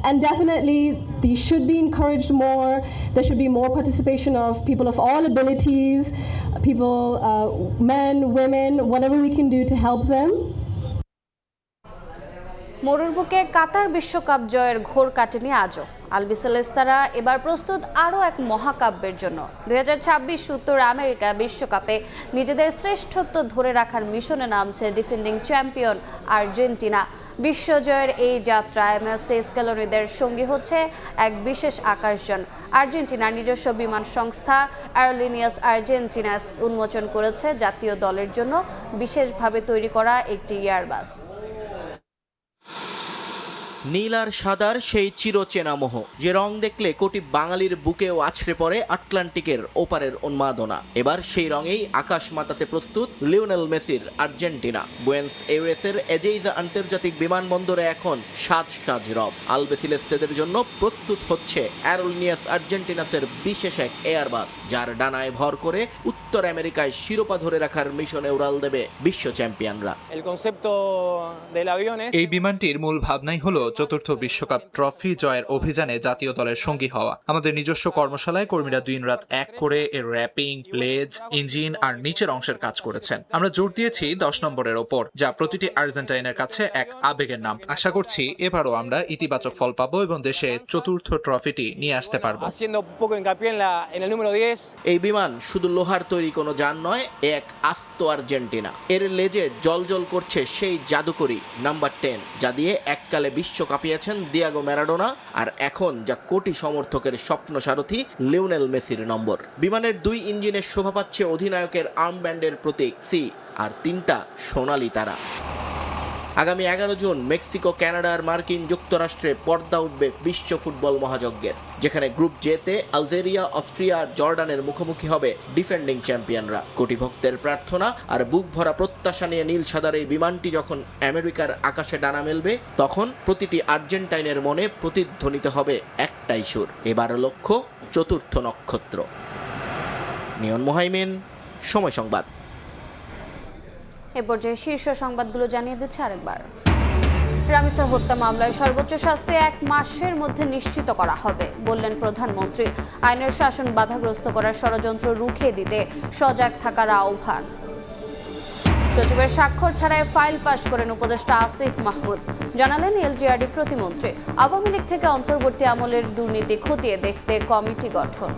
Speaker 12: and definitely these should be encouraged more. There should be more participation of people of all abilities, people, men, women, whatever we can do to help them.
Speaker 1: মরুর বুকে কাতার বিশ্বকাপ জয়ের ঘোর কাটেনি আজও। আলবিসেলেস্তারা এবার প্রস্তুত আরও এক মহাকাব্যের জন্য। 2026 উত্তর আমেরিকা বিশ্বকাপে নিজেদের শ্রেষ্ঠত্ব ধরে রাখার মিশনে নামছে ডিফেন্ডিং চ্যাম্পিয়ন আর্জেন্টিনা। বিশ্বজয়ের এই যাত্রায় মেসি স্কেলোনিদের সঙ্গী হচ্ছে এক বিশেষ আকাশযান। আর্জেন্টিনার নিজস্ব বিমান সংস্থা এরোলিনিয়াস আর্জেন্টিনাস উন্মোচন করেছে জাতীয় দলের জন্য বিশেষভাবে তৈরি করা একটি এয়ারবাস।
Speaker 9: নীল আর সাদার সেই চিরচেনা মোহ, যে রং দেখলে কোটি বাঙালির বুকেও আছড়ে পড়ে আটলান্টিকের ওপারের উন্মাদনা। এবার সেই রঙেই আকাশ মাতাতে প্রস্তুত লিওনেল মেসির আর্জেন্টিনা। বুয়েন্স এইরেসের এজেইজা আন্তর্জাতিক বিমানবন্দরে এখন সাজ রব। আলবিসেলেস্তেদের জন্য প্রস্তুত হচ্ছে এরোলিনিয়াস আর্জেন্টিনাসের বিশেষ এক এয়ারবাস, যার ডানায় ভর করে উত্তর আমেরিকায় শিরোপা ধরে রাখার মিশনে উড়াল দেবে বিশ্ব চ্যাম্পিয়নরা।
Speaker 13: এই বিমানটির মূল ভাবনাই হলো চতুর্থ বিশ্বকাপ ট্রফি জয়ের অভিযানে জাতীয় দলের সঙ্গী হওয়া। আমাদের নিজস্ব কর্মশালায় কর্মীরা দিনরাত এক করে এর র্যাপিং, লেজ, ইঞ্জিন আর নিচের অংশের কাজ করেছেন। আমরা জোর দিয়েছি 10 নম্বরের ওপর, যা প্রতিটি আর্জেন্টাইনের কাছে এক আবেগের নাম। আশা করছি এবারও আমরা ইতিবাচক ফল পাবো এবং দেশে চতুর্থ ট্রফিটি নিয়ে আসতে পারবো।
Speaker 9: এই বিমান শুধু লোহার তৈরি কোনো যান নয়, এক আস্ত আর্জেন্টিনা। এর লেজে জলজল করছে সেই জাদুকরি নাম্বার 10, যা দিয়ে এককালে বিশ্ব কাঁপিয়েছেন দিয়াগো ম্যারাডোনা, আর এখন যা কোটি সমর্থকের স্বপ্ন সারথি লিওনেল মেসির নম্বর। বিমানের 2 ইঞ্জিনের শোভা পাচ্ছে অধিনায়কের আর্মব্যান্ডের প্রতীক সি আর 3টা সোনালি তারা। আগামী 11 জুন মেক্সিকো, কানাডা আর মার্কিন যুক্তরাষ্ট্রে পর্দা উঠবে বিশ্ব ফুটবল মহাযজ্ঞের, যেখানে গ্রুপ জেতে আলজেরিয়া, অস্ট্রিয়া আর জর্ডানের মুখোমুখি হবে ডিফেন্ডিং চ্যাম্পিয়নরা। কোটি ভক্তের প্রার্থনা আর বুক ভরা প্রত্যাশা নিয়ে নীল সাদার এই বিমানটি যখন আমেরিকার আকাশে ডানা মেলবে, তখন প্রতিটি আর্জেন্টাইনের মনে প্রতিধ্বনিত হবে একটাই সুর, এবার লক্ষ্য চতুর্থ নক্ষত্র। নিয়ন মোহাইমিন, সময় সংবাদ।
Speaker 1: এ পর্যায়ে শীর্ষ সংবাদগুলো জানিয়ে দিচ্ছে আরেকবার। রামিসা হত্যা মামলায় সর্বোচ্চ শাস্তি 1 মাসের মধ্যে নিশ্চিত করা হবে বললেন প্রধানমন্ত্রী। আইনের শাসন বাধাগ্রস্ত করার ষড়যন্ত্র রুখে দিতে সজাগ থাকার আহ্বান। সচিবের স্বাক্ষর ছাড়াই ফাইল পাশ করেন উপদেষ্টা আসিফ মাহমুদ, জানালেন এলজিআরডি প্রতিমন্ত্রী। আওয়ামী লীগ থেকে অন্তর্বর্তী আমলের দুর্নীতি খতিয়ে দেখতে কমিটি গঠন।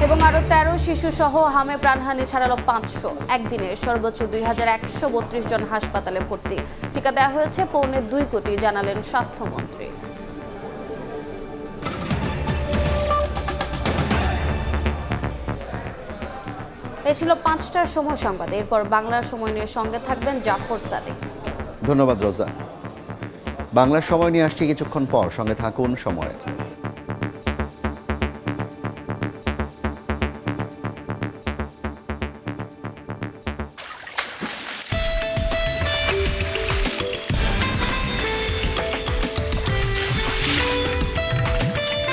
Speaker 1: এবং আরো 13 শিশু সহ হামে প্রাণহানি ছাড়ালো 500। একদিনে সর্বোচ্চ 2132 জন হাসপাতালে ভর্তি। টিকা দেওয়া হয়েছে 1.25 কোটি, জানালেন স্বাস্থ্যমন্ত্রী। এ ছিল 5টার সময় সংবাদ। এরপর বাংলার সময় নিয়ে সঙ্গে থাকবেন জাফর সাদিক।
Speaker 14: ধন্যবাদ রোজা। বাংলার সময় নিয়ে আসছি কিছুক্ষণ পর, সঙ্গে থাকুন সময়ের।